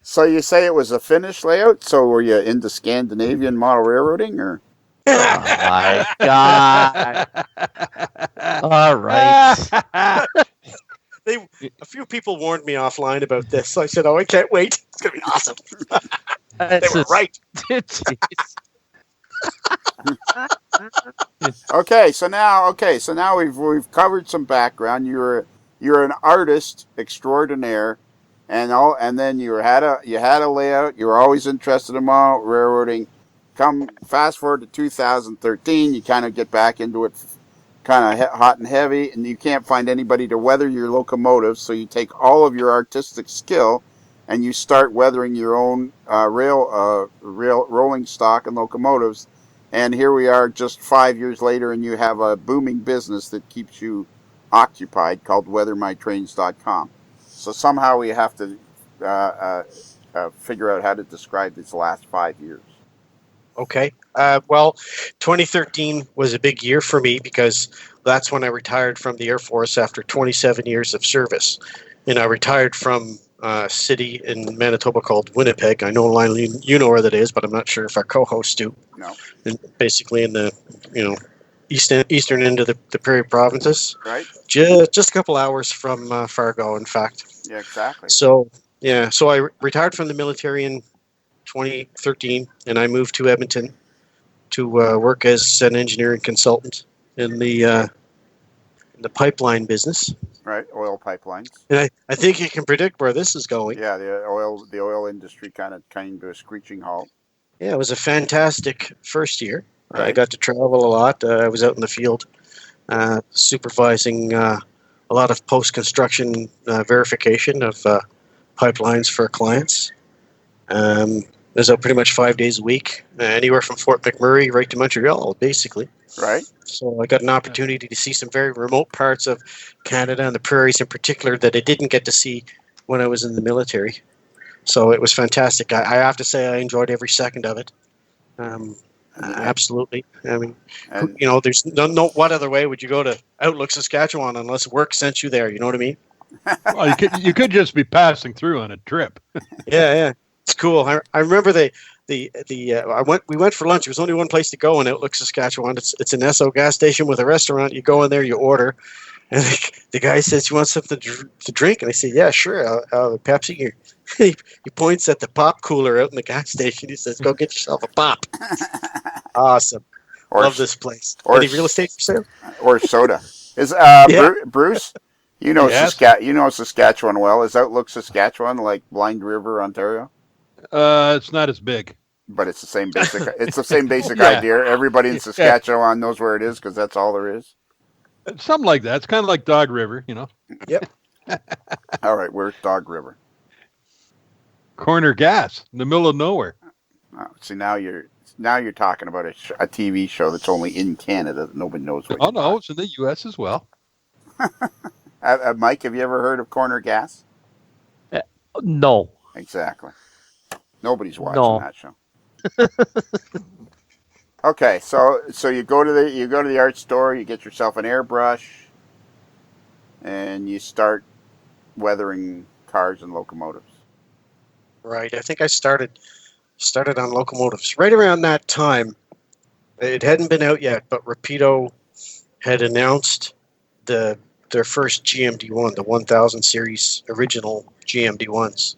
So you say it was a Finnish layout? So were you into Scandinavian model railroading, or? Oh my God. All right. A few people warned me offline about this, so I said, "Oh, I can't wait! It's gonna be awesome." They were right. Okay, so now we've covered some background. You're an artist extraordinaire, and then you had a layout. You were always interested in model railroading. Come fast forward to 2013, you kind of get back into it, kind of hot and heavy, and you can't find anybody to weather your locomotives. So you take all of your artistic skill, and you start weathering your own rolling stock and locomotives. And here we are, just 5 years later, and you have a booming business that keeps you occupied called WeatherMyTrains.com. So somehow we have to figure out how to describe these last 5 years. Okay. Well, 2013 was a big year for me because that's when I retired from the Air Force after 27 years of service. And I retired from a city in Manitoba called Winnipeg. I know, Lionel, you know where that is, but I'm not sure if our co-hosts do. No. And basically in the, eastern end of the Prairie provinces. Right. Just a couple hours from Fargo, in fact. Yeah, exactly. So I retired from the military in 2013, and I moved to Edmonton to work as an engineering consultant in the pipeline business. Right, oil pipelines. And I think you can predict where this is going. Yeah, the oil industry kind of came to a screeching halt. Yeah, it was a fantastic first year. Right. I got to travel a lot. I was out in the field supervising a lot of post-construction verification of pipelines for clients. I was out pretty much 5 days a week, anywhere from Fort McMurray right to Montreal, basically. Right. So I got an opportunity to see some very remote parts of Canada and the prairies in particular that I didn't get to see when I was in the military. So it was fantastic. I have to say I enjoyed every second of it. Absolutely. I mean, there's no what other way would you go to Outlook, Saskatchewan unless work sent you there? You know what I mean? Well, you could just be passing through on a trip. Yeah. It's cool. I remember we went for lunch. There was only one place to go in Outlook, Saskatchewan. It's an Esso gas station with a restaurant. You go in there, you order, and the guy says, "You want something to drink?" And I say, "Yeah, sure. I'll have a Pepsi here." He points at the pop cooler out in the gas station. He says, "Go get yourself a pop." Awesome. Love this place. Any real estate for sale? Or soda. Is Bruce? You know Yes. Saskatchewan well. Is Outlook Saskatchewan like Blind River, Ontario? It's not as big. But it's the same basic. It's the same basic Yeah. idea. Everybody in Saskatchewan knows where it is because that's all there is. Something like that. It's kind of like Dog River, Yep. All right, where's Dog River? Corner gas in the middle of nowhere. See, now you're talking about a TV show that's only in Canada that nobody knows what. Oh no, it's in the U.S. as well. Mike, have you ever heard of Corner Gas? No. Exactly. Nobody's watching that show. Okay, so you go to the art store, you get yourself an airbrush, and you start weathering cars and locomotives. Right. I think I started on locomotives right around that time. It hadn't been out yet, but Rapido had announced their first GMD1, the 1000 series original GMD1s,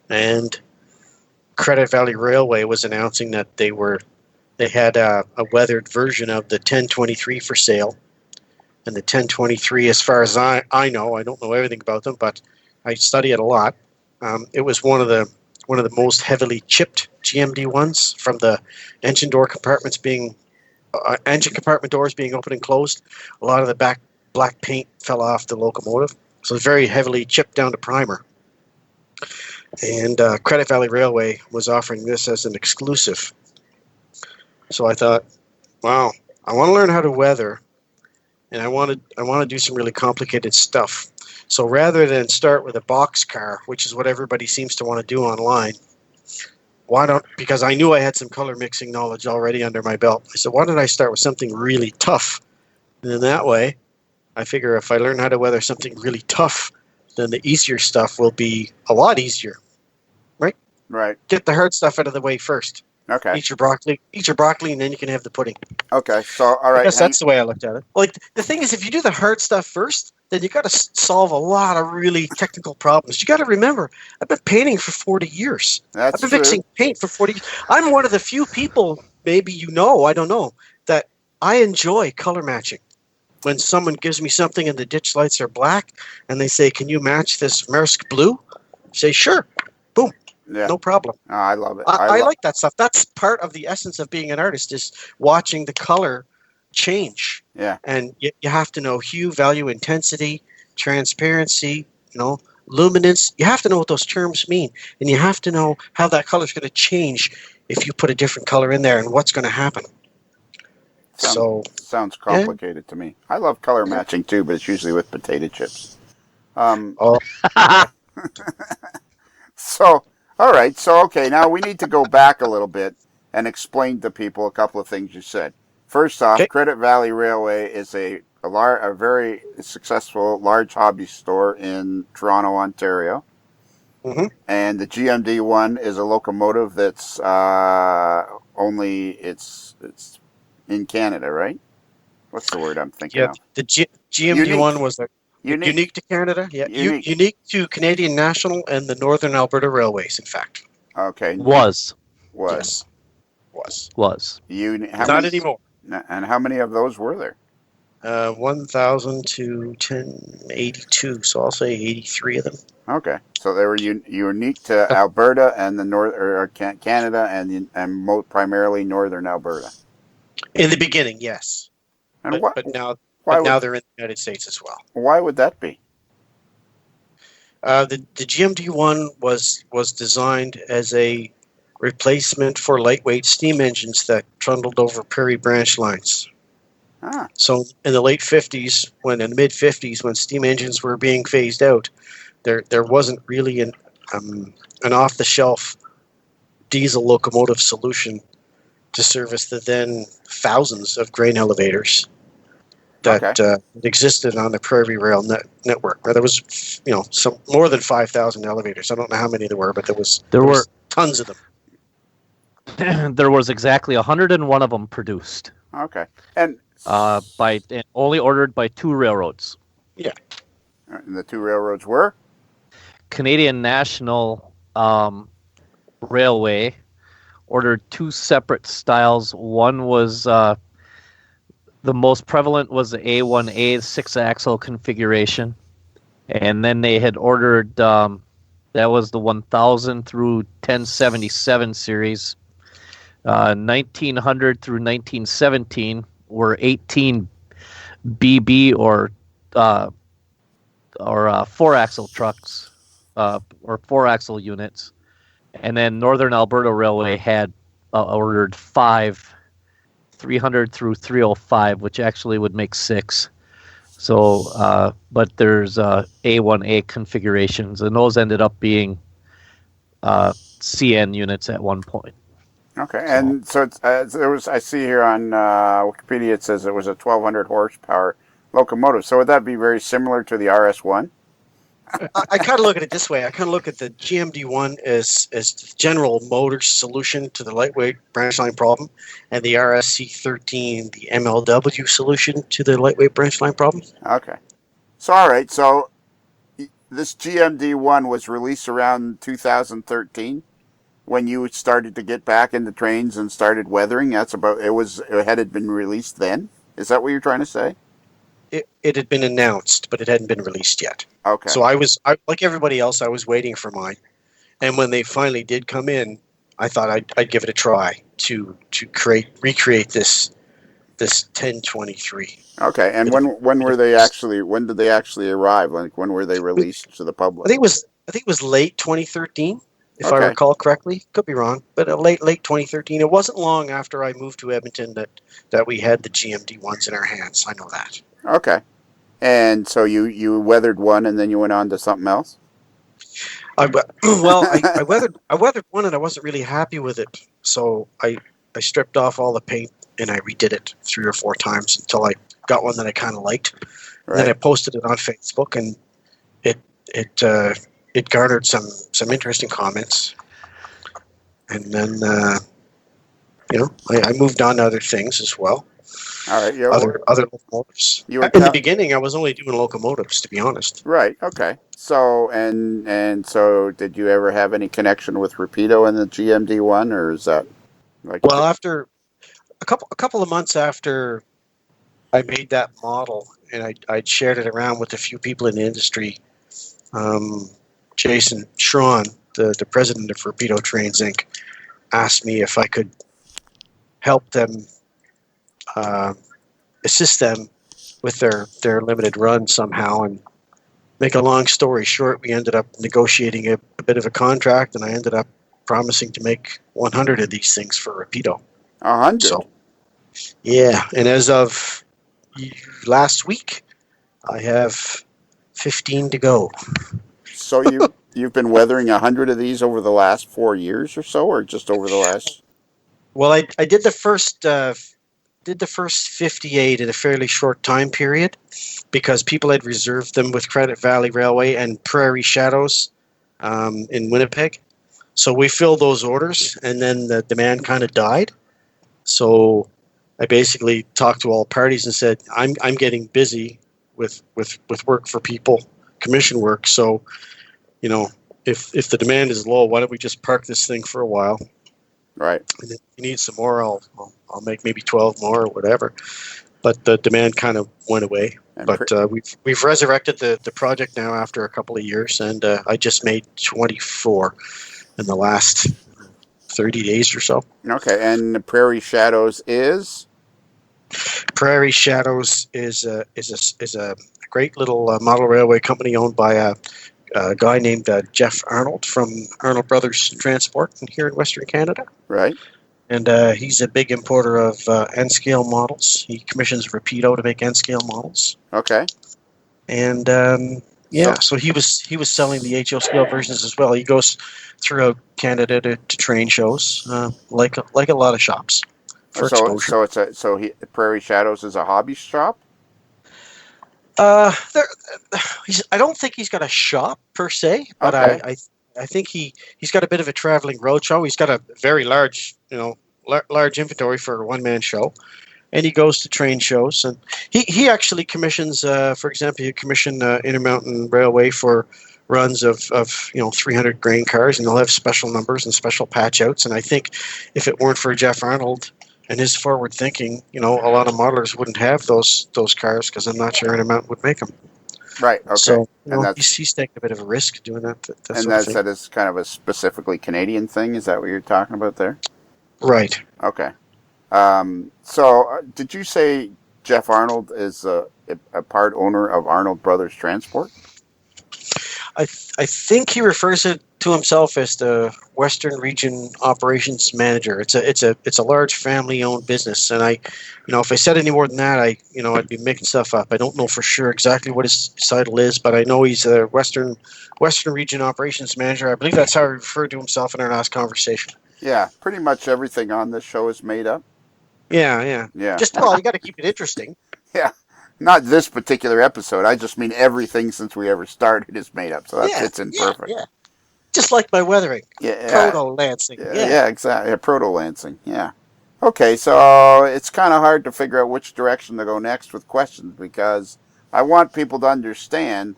and Credit Valley Railway was announcing that they had a weathered version of the 1023 for sale. And the 1023, as far as I know, I don't know everything about them, but I study it a lot. It was one of the most heavily chipped GMD ones from the engine compartment doors being opened and closed. A lot of the black paint fell off the locomotive, so it's very heavily chipped down to primer. And Credit Valley Railway was offering this as an exclusive. So I thought, wow, I want to learn how to weather, and I want to do some really complicated stuff. So rather than start with a box car, which is what everybody seems to want to do online, because I knew I had some color mixing knowledge already under my belt, I said, why don't I start with something really tough? And then that way, I figure if I learn how to weather something really tough, then the easier stuff will be a lot easier. Right. Get the hard stuff out of the way first. Okay. Eat your broccoli, and then you can have the pudding. Okay. So, all right. I guess that's the way I looked at it. Like, the thing is, if you do the hard stuff first, then you got to solve a lot of really technical problems. You got to remember, I've been painting for 40 years. That's I've been true. fixing paint for 40 years. I'm one of the few people, maybe I don't know, that I enjoy color matching. When someone gives me something and the ditch lights are black, and they say, can you match this Maersk blue? I say, sure. Boom. Yeah. No problem. Oh, I love it. I like that stuff. That's part of the essence of being an artist, is watching the color change. Yeah. And you have to know hue, value, intensity, transparency, luminance. You have to know what those terms mean. And you have to know how that color is going to change if you put a different color in there and what's going to happen. Sounds complicated to me. I love color matching too, but it's usually with potato chips. So, all right. So, okay, now we need to go back a little bit and explain to people a couple of things you said. First off, Okay. Credit Valley Railway is a very successful large hobby store in Toronto, Ontario. Mm-hmm. And the GMD one is a locomotive that's it's in Canada, right? What's the word I'm thinking of? The GMD one was unique to Canada. Yeah, Unique. to Canadian National and the Northern Alberta Railways, in fact. Okay. Was. Yes. Was. Not anymore. And how many of those were there? 1,000 to 1082, so I'll say 83 of them. Okay, so they were unique to Alberta and the Canada and primarily northern Alberta. In the beginning, yes. And But now they're in the United States as well. Why would that be? The GMD one was designed as a replacement for lightweight steam engines that trundled over prairie branch lines. Ah. So in the mid 50s, when steam engines were being phased out, there wasn't really an off-the-shelf diesel locomotive solution to service the then thousands of grain elevators that existed on the Prairie Rail network. There was, some more than 5,000 elevators. I don't know how many there were, but there were tons of them. There was exactly 101 of them produced. Okay, and only ordered by 2 railroads. Yeah, and the 2 railroads were Canadian National Railway ordered 2 separate styles. One was the most prevalent was the A1A 6-axle configuration, and then they had ordered that was the 1000 through 1077 series. 1900 through 1917 were 18 BB or 4-axle trucks or 4-axle units, and then Northern Alberta Railway had ordered 5 300 through 305, which actually would make 6. So, but there's A1A configurations, and those ended up being CN units at one point. Okay, and so there was. I see here on Wikipedia it says it was a 1,200 horsepower locomotive. So would that be very similar to the RS1? I kind of look at it this way. I kind of look at the GMD1 as the General Motors solution to the lightweight branch line problem, and the RSC13 the MLW solution to the lightweight branch line problem. Okay, so all right. So this GMD1 was released around 2013. When you started to get back into trains and started weathering, it had been released then? Is that what you're trying to say? It had been announced, but it hadn't been released yet. Okay. So I like everybody else, I was waiting for mine. And when they finally did come in, I thought I'd give it a try to recreate this 1023. Okay, and when were they actually? When did they actually arrive? Like when were they released to the public? I think it was late 2013, if I Okay. recall correctly. Could be wrong, but late 2013. It wasn't long after I moved to Edmonton that we had the GMD ones in our hands. I know that. Okay, and so you weathered one, and then you went on to something else. I weathered one, and I wasn't really happy with it. So I stripped off all the paint and I redid it 3 or 4 times until I got one that I kind of liked. Right. And then I posted it on Facebook, and it garnered some interesting comments. And then I moved on to other things as well. All right. Yeah. Other locomotives. In the beginning, I was only doing locomotives, to be honest. Right. Okay. So and so, did you ever have any connection with Rapido in the GMD one, or is that like? Well, after a couple of months after I made that model, and I'd shared it around with a few people in the industry. Jason Schron, the president of Rapido Trains Inc., asked me if I could help them, assist them with their limited run somehow. And make a long story short, we ended up negotiating a bit of a contract, and I ended up promising to make 100 of these things for Rapido. 100? So, yeah, and as of last week, I have 15 to go. So you've been weathering 100 of these over the last 4 years or so, or just over the last? Well, I did the first 58 in a fairly short time period because people had reserved them with Credit Valley Railway and Prairie Shadows in Winnipeg. So we filled those orders, and then the demand kind of died. So I basically talked to all parties and said, I'm getting busy with work for people, commission work. So, if the demand is low, why don't we just park this thing for a while? Right. And if you need some more, I'll make maybe 12 more or whatever. But the demand kind of went away. And but we've resurrected the project now after a couple of years, and I just made 24 in the last 30 days or so. Okay, and the Prairie Shadows is? Prairie Shadows is a great little model railway company owned by a guy named Jeff Arsenault from Arnold Brothers Transport here in Western Canada. Right. And he's a big importer of N-scale models. He commissions Rapido to make N-scale models. Okay. And so he was selling the HO scale versions as well. He goes throughout Canada to train shows, like a lot of shops for exposure. So Prairie Shadows is a hobby shop? I don't think he's got a shop per se, but okay. I think he's got a bit of a traveling roadshow. He's got a very large inventory for a one-man show, and he goes to train shows. And he actually commissions, for example, he commissioned Intermountain Railway for runs of 300 grain cars, and they'll have special numbers and special patch outs. And I think if it weren't for Jeff Arnold and his forward thinking, a lot of modelers wouldn't have those cars, because I'm not sure Intermountain would make them. Right. Okay. So he's taking a bit of a risk doing that. That is kind of a specifically Canadian thing. Is that what you're talking about there? Right. Okay. So did you say Jeff Arnold is a part owner of Arnold Brothers Transport? I think he refers to himself as the Western Region Operations Manager. It's a large family-owned business, and if I said any more than that, I'd be making stuff up. I don't know for sure exactly what his title is, but I know he's a Western Region Operations Manager. I believe that's how he referred to himself in our last conversation. Yeah, pretty much everything on this show is made up. Yeah. Just you got to keep it interesting. Yeah. Not this particular episode. I just mean everything since we ever started is made up. So that fits in perfect. Yeah. Just like my weathering. Yeah. Proto-Lansing. Yeah, exactly. Yeah, Proto-Lansing. Yeah. Okay, so it's kind of hard to figure out which direction to go next with questions, because I want people to understand,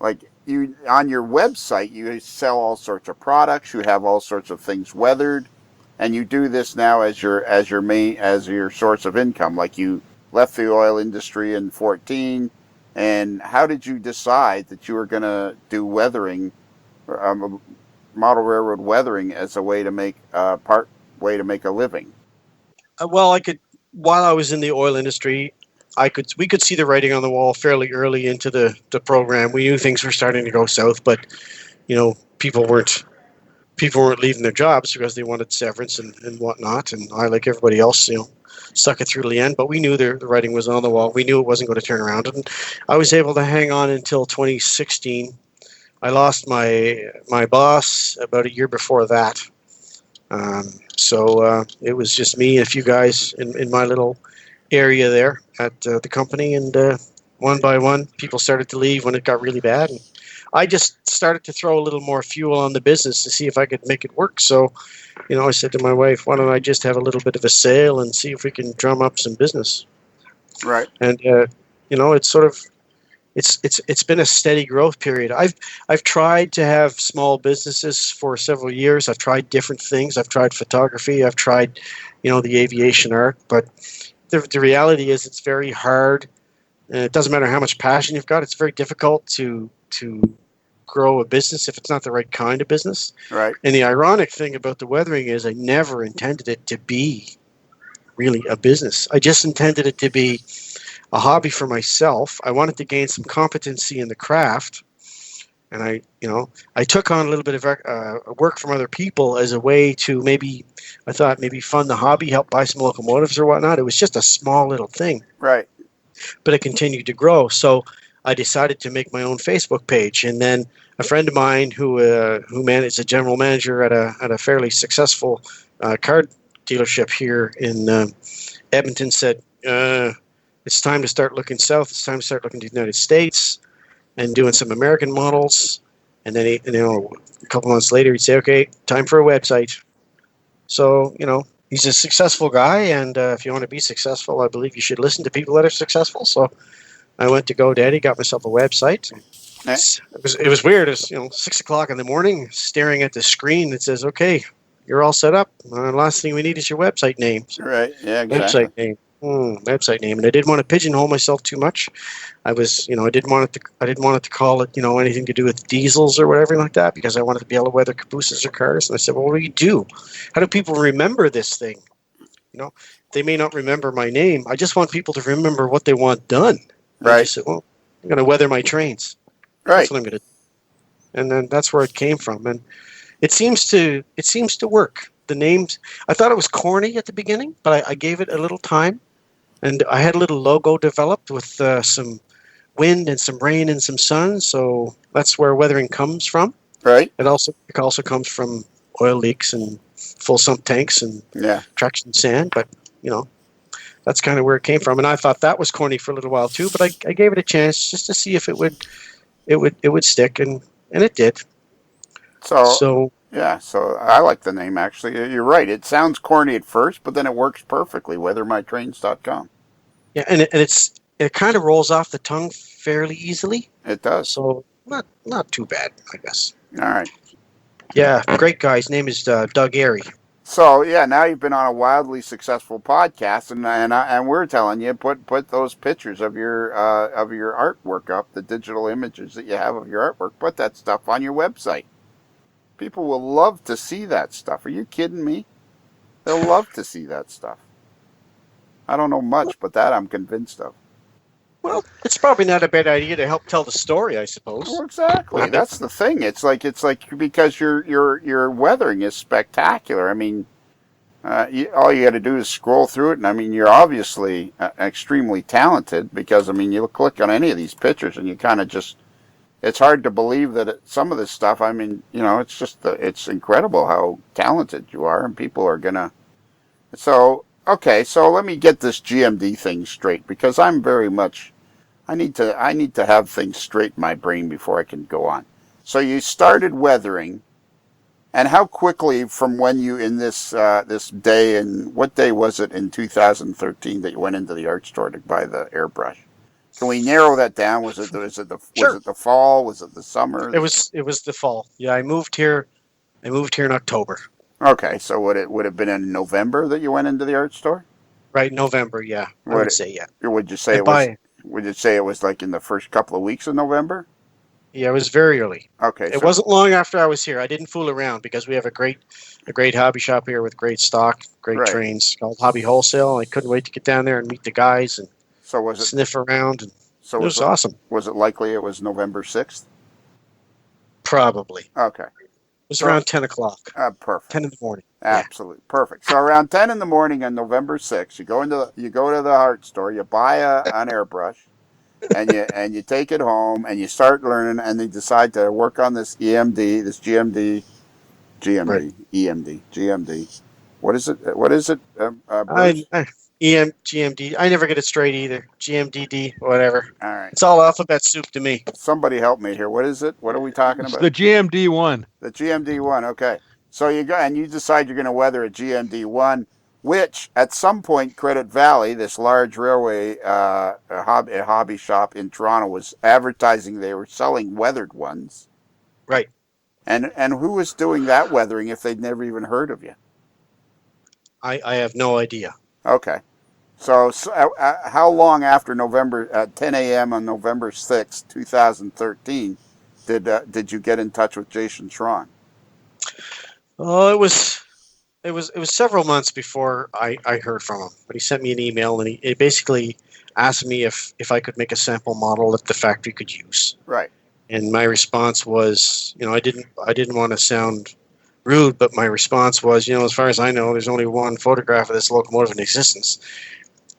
like, you on your website, you sell all sorts of products, you have all sorts of things weathered, and you do this now as your source of income. Like, you left the oil industry in 2014, and how did you decide that you were going to do weathering model railroad weathering as a way to make way to make a living? Well, I could, while I was in the oil industry, we could see the writing on the wall fairly early into the program. We knew things were starting to go south, but people weren't leaving their jobs because they wanted severance and whatnot. And I, like everybody else, stuck it through to the end. But we knew the writing was on the wall. We knew it wasn't going to turn around. And I was able to hang on until 2016. I lost my boss about a year before that. So it was just me and a few guys in my little area there at the company. And one by one, people started to leave when it got really bad. And I just started to throw a little more fuel on the business to see if I could make it work. So, I said to my wife, why don't I just have a little bit of a sale and see if we can drum up some business? Right. And, it's sort of, it's been a steady growth period. I've tried to have small businesses for several years. I've tried different things. I've tried photography. I've tried, the aviation art. But the reality is it's very hard. And it doesn't matter how much passion you've got. It's very difficult to grow a business if it's not the right kind of business. Right. And the ironic thing about the weathering is I never intended it to be really a business. I just intended it to be a hobby for myself. I wanted to gain some competency in the craft. And I took on a little bit of work from other people as a way to maybe fund the hobby, help buy some locomotives or whatnot. It was just a small little thing. Right. But it continued to grow. So I decided to make my own Facebook page. And then a friend of mine who is a general manager at a fairly successful car dealership here in Edmonton said, it's time to start looking south. It's time to start looking to the United States and doing some American models. And then, a couple months later, he'd say, okay, time for a website. So, he's a successful guy. And if you want to be successful, I believe you should listen to people that are successful. So I went to GoDaddy, got myself a website. It was weird. It's 6 o'clock in the morning, staring at the screen that says, okay, you're all set up. Last thing we need is your website name. So, right. Yeah, exactly. Website name. And I didn't want to pigeonhole myself too much. I didn't want it to call it, anything to do with diesels or whatever like that, because I wanted to be able to weather cabooses or cars. And I said, well, what do you do? How do people remember this thing? They may not remember my name. I just want people to remember what they want done. Right. I just said, well, I'm going to weather my trains. Right. That's what I'm going to do. And then that's where it came from. And it seems to work. The names, I thought it was corny at the beginning, but I gave it a little time. And I had a little logo developed with some wind and some rain and some sun. So that's where weathering comes from. Right. It also comes from oil leaks and full sump tanks and traction sand. But, that's kind of where it came from. And I thought that was corny for a little while too, but I gave it a chance just to see if it would stick, and it did. So I like the name, actually. You're right. It sounds corny at first, but then it works perfectly. weathermytrains.com. Yeah, and it kind of rolls off the tongue fairly easily. It does. So not too bad, I guess. All right. Yeah, great guy. His name is Doug Airy. So now you've been on a wildly successful podcast, and we're telling you, put those pictures of your artwork up, the digital images that you have of your artwork. Put that stuff on your website. People will love to see that stuff. Are you kidding me? They'll love to see that stuff. I don't know much, but that I'm convinced of. Well, it's probably not a bad idea to help tell the story, I suppose. Well, exactly. That's the thing. It's like because your weathering is spectacular. I mean, all you got to do is scroll through it, and I mean, you're obviously extremely talented because I mean, you click on any of these pictures, and you kind of just. It's hard to believe that some of this stuff. I mean, it's just it's incredible how talented you are, and people are gonna. So okay, so let me get this GMD thing straight because I'm very much. I need to have things straight in my brain before I can go on. So you started weathering, and how quickly from when you in this day, and what day was it in 2013 that you went into the art store to buy the airbrush? Can we narrow that down? Was it the fall? Was it the summer? It was the fall. Yeah, I moved here in October. Okay, so would it have been in November that you went into the art store? Right, November. Yeah, I would say yeah. Would you say Would you say it was like in the first couple of weeks of November? Yeah, it was very early. Okay. It wasn't long after I was here. I didn't fool around because we have a great hobby shop here with great stock, great Right. trains called Hobby Wholesale. I couldn't wait to get down there and meet the guys and So was it? sniff around. And So it was awesome. Was it likely it was November 6th? Probably. Okay. It was around 10 o'clock. Perfect. 10 in the morning. Absolutely perfect. So around 10 in the morning on November 6th, you go to the art store, you buy an airbrush, and you take it home and you start learning, and you decide to work on this GMD. Right. GMD. What is it? Bruce? GMD. I never get it straight either. GMDD, whatever. All right. It's all alphabet soup to me. Somebody help me here. What is it? What are we talking It's about? the GMD1. The GMD1. Okay. So you go and you decide you're going to weather a GMD1, which at some point Credit Valley, this large railway a hobby shop in Toronto, was advertising they were selling weathered ones. Right. And who was doing that weathering if they'd never even heard of you? I have no idea. Okay. So how long after 10 a.m. on November 6th, 2013, did you get in touch with Jason Schron? Oh, it was several months before I heard from him. But he sent me an email and he basically asked me if I could make a sample model that the factory could use. Right. And my response was, I didn't want to sound rude, but my response was, as far as I know, there's only one photograph of this locomotive in existence.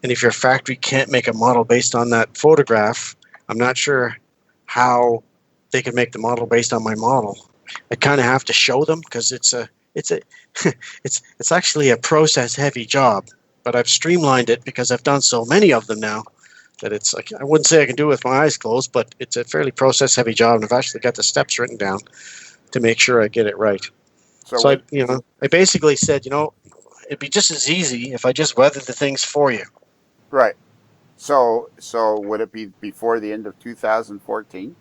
And if your factory can't make a model based on that photograph, I'm not sure how they could make the model based on my model. I kind of have to show them because it's actually a process heavy job, but I've streamlined it because I've done so many of them now that it's like, I wouldn't say I can do it with my eyes closed, but it's a fairly process heavy job, and I've actually got the steps written down to make sure I get it right. So I basically said, it'd be just as easy if I just weathered the things for you. Right. So would it be before the end of 2014?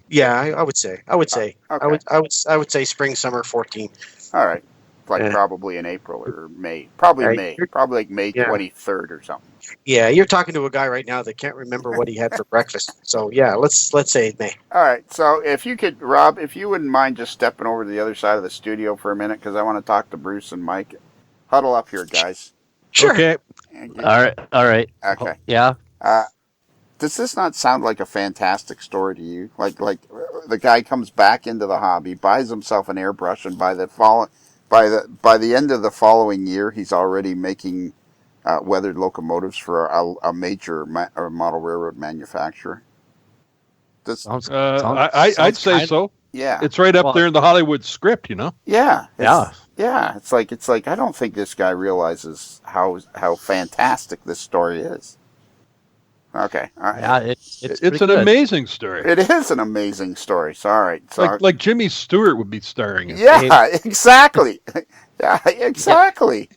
Yeah, I would say. Okay. I would say spring summer 14. All right. Probably in April or May. Probably Right. May. Probably like May 23rd or something. Yeah, you're talking to a guy right now that can't remember what he had for breakfast. So yeah, let's say May. All right. So if you could, Rob, if you wouldn't mind just stepping over to the other side of the studio for a minute, because I want to talk to Bruce and Mike. Huddle up here, guys. Sure. Okay. All right. Okay. Yeah. Does this not sound like a fantastic story to you? Like the guy comes back into the hobby, buys himself an airbrush, and by the end of the following year, he's already making weathered locomotives for a major model railroad manufacturer. I'd say so. Yeah, it's right up there in the Hollywood script, Yeah, yeah. It's like I don't think this guy realizes how fantastic this story is. Okay, all right. Yeah, it's an amazing story. It is an amazing story. So, all right, so like Jimmy Stewart would be starring in. Yeah, exactly. Yeah, exactly.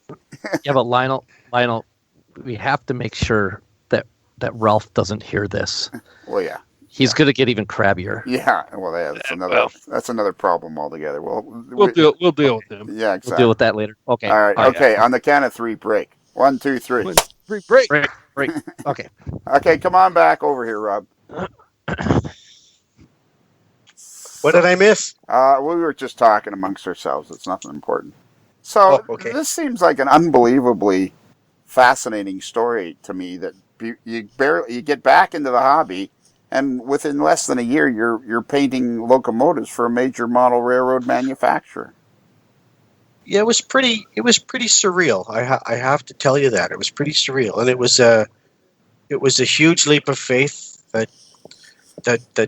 Yeah, but Lionel, we have to make sure that Ralph doesn't hear this. Well, yeah. He's going to get even crabbier. Yeah, well, that's another problem altogether. Well, we'll deal with him. Yeah, exactly. We'll deal with that later. Okay. All right. Okay. Yeah. On the count of three, break. 1, 2, 3. 1, 2, 3, break. Break. Okay. Okay, come on back over here, Rob. What did I miss? We were just talking amongst ourselves. It's nothing important. So This seems like an unbelievably fascinating story to me. That you get back into the hobby. And within less than a year, you're painting locomotives for a major model railroad manufacturer. Yeah, it was pretty surreal. I have to tell you that it was pretty surreal, and it was a huge leap of faith that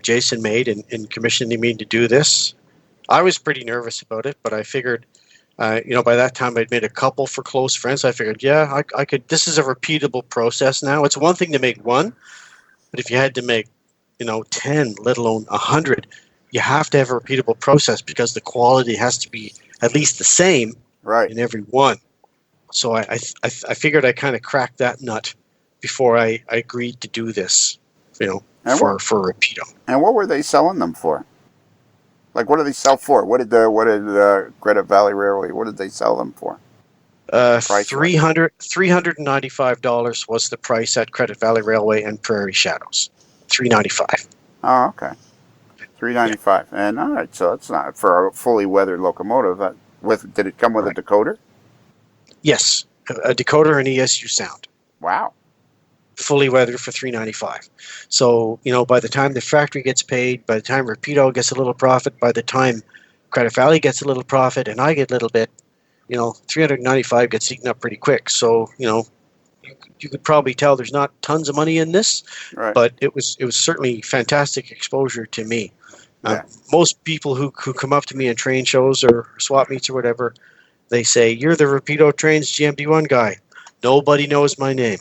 Jason made in commissioning me to do this. I was pretty nervous about it, but I figured, by that time I'd made a couple for close friends. I figured, I could. This is a repeatable process now. It's one thing to make one, but if you had to make 10, let alone 100, you have to have a repeatable process because the quality has to be at least the same in every one. So I figured I kind of cracked that nut before I agreed to do this, for Rapido. And what were they selling them for? Like, what did they sell for? What did Credit Valley Railway, what did they sell them for? $395 was the price at Credit Valley Railway and Prairie Shadows. $395. Oh, okay. $395. Yeah. And all right, so that's not for a fully weathered locomotive. Did it come with a decoder? Yes, a decoder and ESU sound. Wow. Fully weathered for $395. So, by the time the factory gets paid, by the time Rapido gets a little profit, by the time Credit Valley gets a little profit, and I get a little bit, $395 gets eaten up pretty quick. So, you could probably tell there's not tons of money in this, Right. but it was certainly fantastic exposure to me. Yeah. Most people who come up to me in train shows or swap meets or whatever, they say, "You're the Rapido Trains GMD1 guy." Nobody knows my name.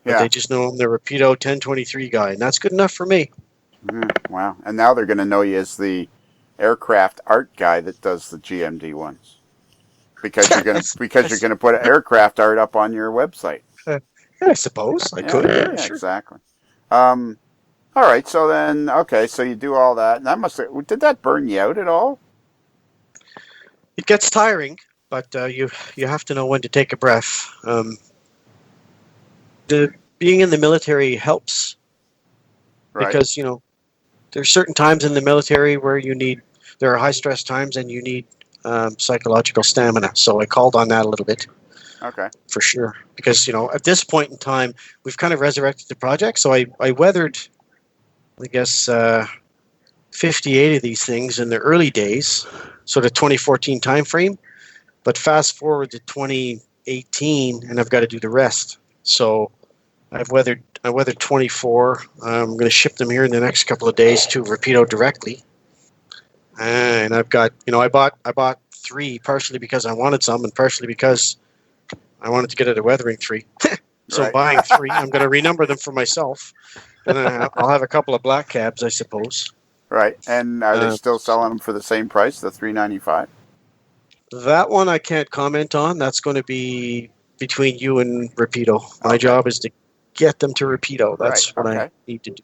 But they just know I'm the Rapido 1023 guy, and that's good enough for me. Wow. And now they're going to know you as the aircraft art guy that does the GMD ones. Because you're going to put aircraft art up on your website. I suppose I could. Yeah, sure. Exactly. All right, so then, so you do all that. And did that burn you out at all? It gets tiring, but you have to know when to take a breath. Being in the military helps, right? Because there's certain times in the military where there are high stress times and you need psychological stamina. So I called on that a little bit. Okay. For sure, because at this point in time we've kind of resurrected the project. So I weathered, I guess, 58 of these things in the early days, sort of 2014 timeframe. But fast forward to 2018, and I've got to do the rest. So I weathered 24. I'm going to ship them here in the next couple of days to Rapido directly. And I've got, I bought 3 partially because I wanted some, and partially because I wanted to get at a weathering 3. So Right. buying 3, I'm going to renumber them for myself, and then I'll have a couple of black cabs, I suppose. Right. And are they still selling them for the same price, the $395? That one I can't comment on. That's going to be between you and Rapido. My job is to get them to Rapido. That's what I need to do.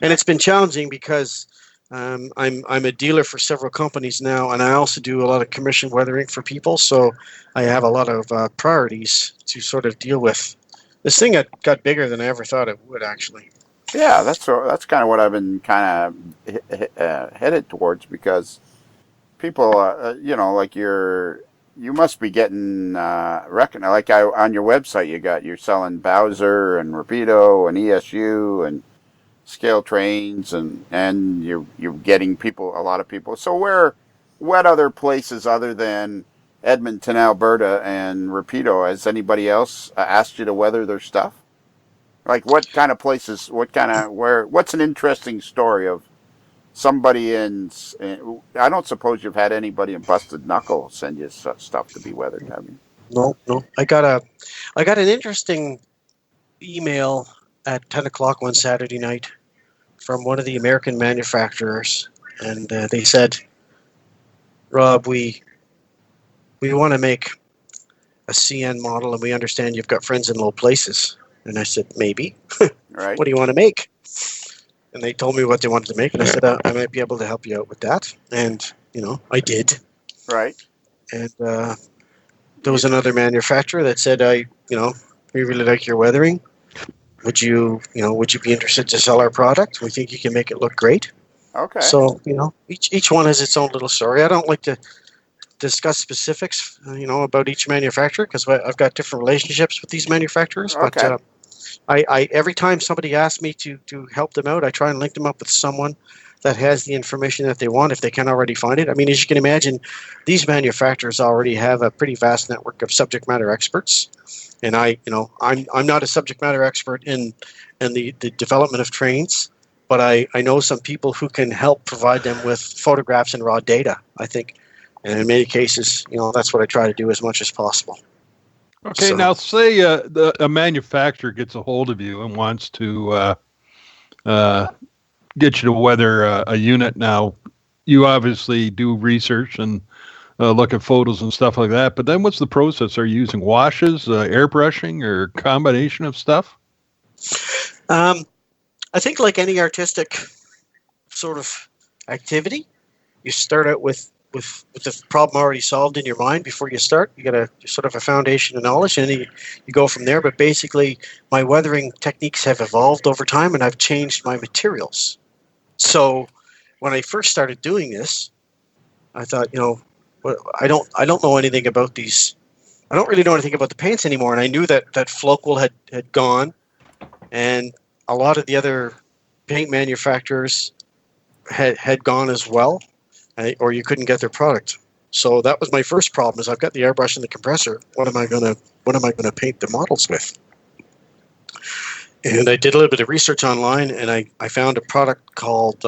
And it's been challenging because I'm a dealer for several companies now, and I also do a lot of commission weathering for people. So I have a lot of priorities to sort of deal with. This thing got bigger than I ever thought it would, actually. Yeah, that's kind of what I've been kind of headed towards, because people, like you must be getting recognized. Like on your website, you're selling Bowser and Rapido and ESU and scale trains, and you're getting a lot of people. So what other places other than Edmonton, Alberta, and Rapido has anybody else asked you to weather their stuff? Like what kind of places? What's an interesting story of somebody in? I don't suppose you've had anybody in Busted Knuckle send you stuff to be weathered, have you? No. I got an interesting email at 10 o'clock one Saturday night from one of the American manufacturers, and they said, "Rob, we want to make a CN model, and we understand you've got friends in low places." And I said, "Maybe." Right. "What do you want to make?" And they told me what they wanted to make, and I said, "I might be able to help you out with that." And I did. Right. And there was another manufacturer that said, "We really like your weathering. Would you be interested to sell our product? We think you can make it look great." Okay. So each one has its own little story. I don't like to discuss specifics, about each manufacturer, because I've got different relationships with these manufacturers. Okay. But I every time somebody asks me to help them out, I try and link them up with someone that has the information that they want if they can already find it. I mean, as you can imagine, these manufacturers already have a pretty vast network of subject matter experts. And I'm not a subject matter expert in the development of trains, but I know some people who can help provide them with photographs and raw data, I think. And in many cases, that's what I try to do as much as possible. Okay, So, now say a manufacturer gets a hold of you and wants to get you to weather a unit. Now, you obviously do research and look at photos and stuff like that, but then what's the process? Are you using washes, airbrushing, or combination of stuff? I think like any artistic sort of activity, you start out with with the problem already solved in your mind before you start. You got a sort of a foundation of knowledge, and you go from there. But basically, my weathering techniques have evolved over time, and I've changed my materials. So when I first started doing this, I thought, I don't know anything about these. I don't really know anything about the paints anymore, and I knew that Floqual had gone, and a lot of the other paint manufacturers had gone as well, or you couldn't get their product. So that was my first problem: is I've got the airbrush and the compressor. What am I gonna paint the models with? And I did a little bit of research online, and I found a product called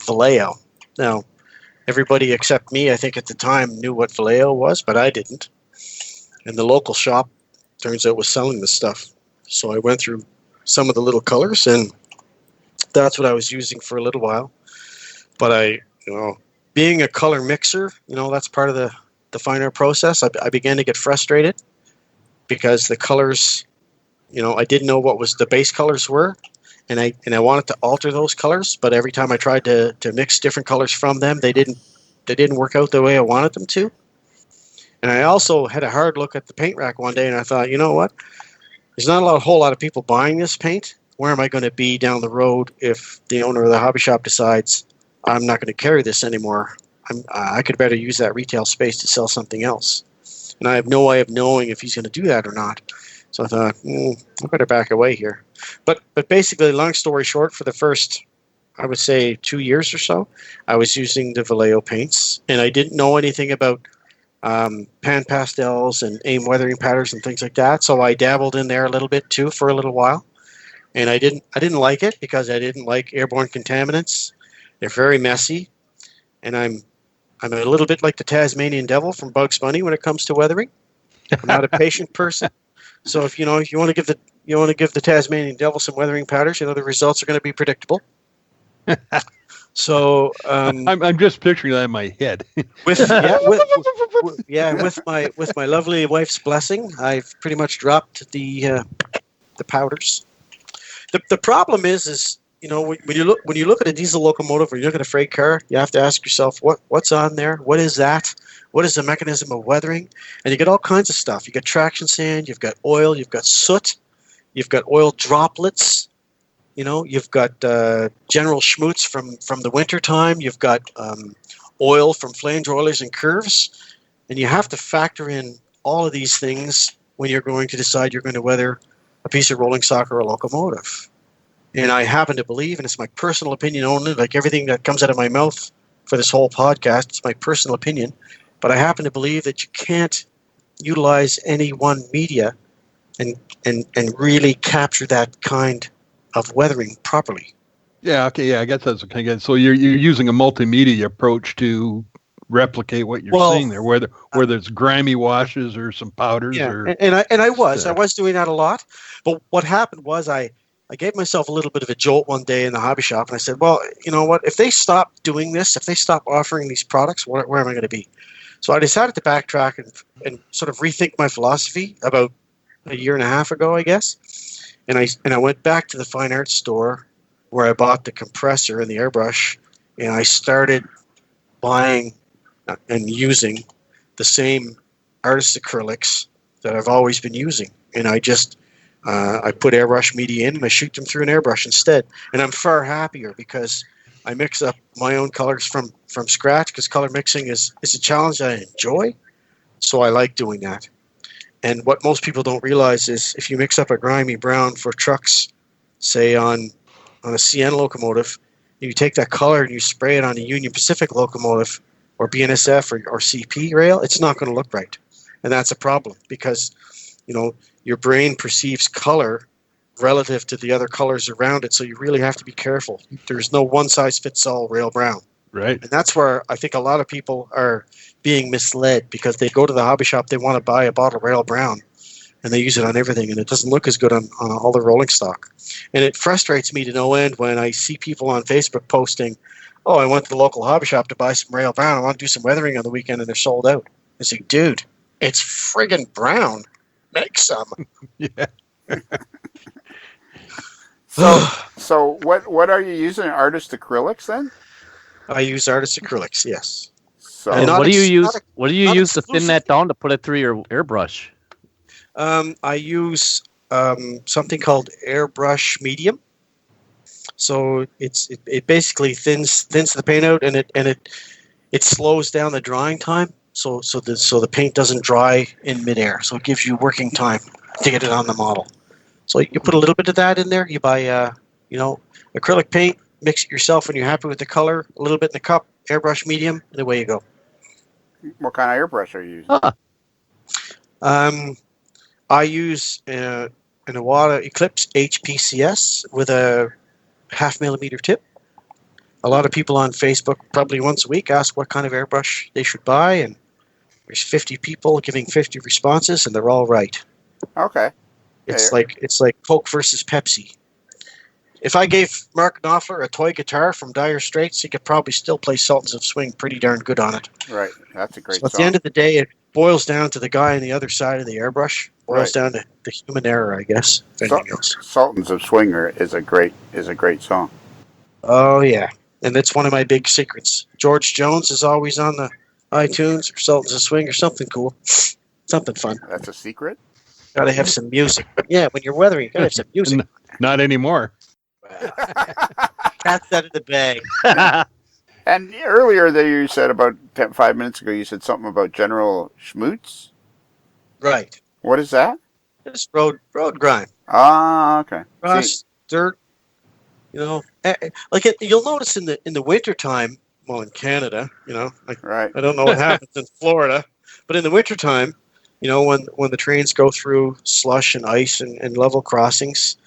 Vallejo. Now, everybody except me, I think at the time, knew what Vallejo was, but I didn't. And the local shop, turns out, was selling this stuff. So I went through some of the little colors, and that's what I was using for a little while. But being a color mixer, that's part of the fine art process. I began to get frustrated because the colors, I didn't know what the base colors were, and I wanted to alter those colors. But every time I tried to mix different colors from them, they didn't work out the way I wanted them to. And I also had a hard look at the paint rack one day, and I thought, you know what? There's not a whole lot of people buying this paint. Where am I going to be down the road if the owner of the hobby shop decides I'm not going to carry this anymore? I could better use that retail space to sell something else. And I have no way of knowing if he's going to do that or not. So I thought, I better back away here. But basically, long story short, for the first, I would say, 2 years or so, I was using the Vallejo paints, and I didn't know anything about pan pastels and AIM weathering patterns and things like that. So I dabbled in there a little bit too for a little while, and I didn't like it because I didn't like airborne contaminants. They're very messy, and I'm a little bit like the Tasmanian devil from Bugs Bunny when it comes to weathering. I'm not a patient person, so if you want to give the Tasmanian devil some weathering patterns, the results are going to be predictable. So I'm just picturing that in my head. with my lovely wife's blessing, I've pretty much dropped the powders. The problem is when you look at a diesel locomotive or you look at a freight car, you have to ask yourself what's on there. What is that? What is the mechanism of weathering? And you get all kinds of stuff. You got traction sand. You've got oil. You've got soot. You've got oil droplets. You've got general schmutz from the winter time. You've got oil from flange rollers and curves. And you have to factor in all of these things when you're going to decide you're going to weather a piece of rolling stock or a locomotive. And I happen to believe, and it's my personal opinion only, like everything that comes out of my mouth for this whole podcast, it's my personal opinion, but I happen to believe that you can't utilize any one media and really capture that kind of weathering properly. Yeah, okay, yeah, I guess that's okay. So you're using a multimedia approach to replicate what you're seeing there, whether it's grimy washes or some powders. Yeah, or I was doing that a lot. But what happened was I gave myself a little bit of a jolt one day in the hobby shop, and I said, well, you know what? If they stop doing this, if they stop offering these products, where am I going to be? So I decided to backtrack and sort of rethink my philosophy about a year and a half ago, I guess. And I went back to the fine art store where I bought the compressor and the airbrush, and I started buying and using the same artist acrylics that I've always been using. And I just I put airbrush media in and I shoot them through an airbrush instead. And I'm far happier because I mix up my own colors from scratch, because color mixing is a challenge I enjoy. So I like doing that. And what most people don't realize is if you mix up a grimy brown for trucks, say on a CN locomotive, you take that color and you spray it on a Union Pacific locomotive or BNSF or CP rail, it's not going to look right. And that's a problem because, your brain perceives color relative to the other colors around it. So you really have to be careful. There's no one-size-fits-all rail brown. Right. And that's where I think a lot of people are being misled because they go to the hobby shop, they want to buy a bottle of rail brown, and they use it on everything, and it doesn't look as good on all the rolling stock. And it frustrates me to no end when I see people on Facebook posting, oh, I went to the local hobby shop to buy some rail brown. I want to do some weathering on the weekend, and they're sold out. I say, dude, it's friggin' brown. Make some. Yeah. So what are you using? Artist acrylics then? I use artist acrylics, yes. So And not what do you ex- use? not What do you not use to thin exclusive. that down to put it through your airbrush? I use something called airbrush medium. So it basically thins the paint out, and it slows down the drying time. So the paint doesn't dry in midair. So it gives you working time to get it on the model. So you put a little bit of that in there. You buy acrylic paint, mix it yourself when you're happy with the color. A little bit in the cup, airbrush medium, and away you go. what kind of airbrush are you using? Huh. I use an Iwata Eclipse HPCS with a 0.5 millimeter tip. A lot of people on Facebook probably once a week ask what kind of airbrush they should buy, and there's 50 people giving 50 responses, and they're all right. Okay. It's Yeah. like Coke versus Pepsi. If I gave Mark Knopfler a toy guitar from Dire Straits, he could probably still play Sultans of Swing pretty darn good on it. Right. That's a great So at song. the end of the day, it boils down to the guy on the other side of the airbrush. Boils down to the human error, I guess. If anything else. Sultans of Swinger is a great song. Oh yeah, and that's one of my big secrets. George Jones is always on the iTunes, or Sultans of Swing, or something cool, something fun. That's a secret. Gotta have some music. Yeah, when you're weathering, you gotta have some music. Not anymore. Cat's out of the bag. And earlier there you said about 5 minutes ago, you said something about General Schmutz. Right. What is that? Just road grime. Ah, okay. Rust, dirt. You'll notice in the wintertime, well, in Canada, Right. I don't know what happens in Florida, but in the wintertime, when the trains go through slush and ice and level crossings,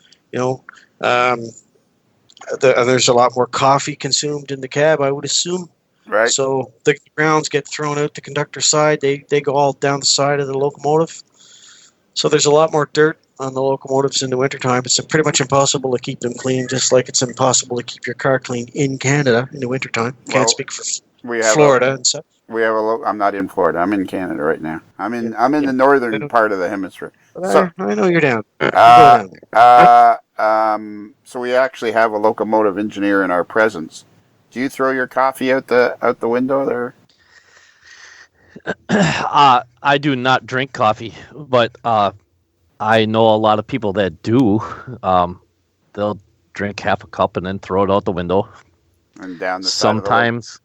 there's a lot more coffee consumed in the cab, I would assume. Right. So the grounds get thrown out the conductor's side. They go all down the side of the locomotive. So there's a lot more dirt on the locomotives in the wintertime. It's pretty much impossible to keep them clean, just like it's impossible to keep your car clean in Canada in the wintertime. Can't speak for Florida and stuff. I'm not in Florida. I'm in Canada right now. I'm in the northern part of the hemisphere. But I know you're down. So we actually have a locomotive engineer in our presence. Do you throw your coffee out the window there? I do not drink coffee, but I know a lot of people that do. They'll drink half a cup and then throw it out the window. And down the sometimes,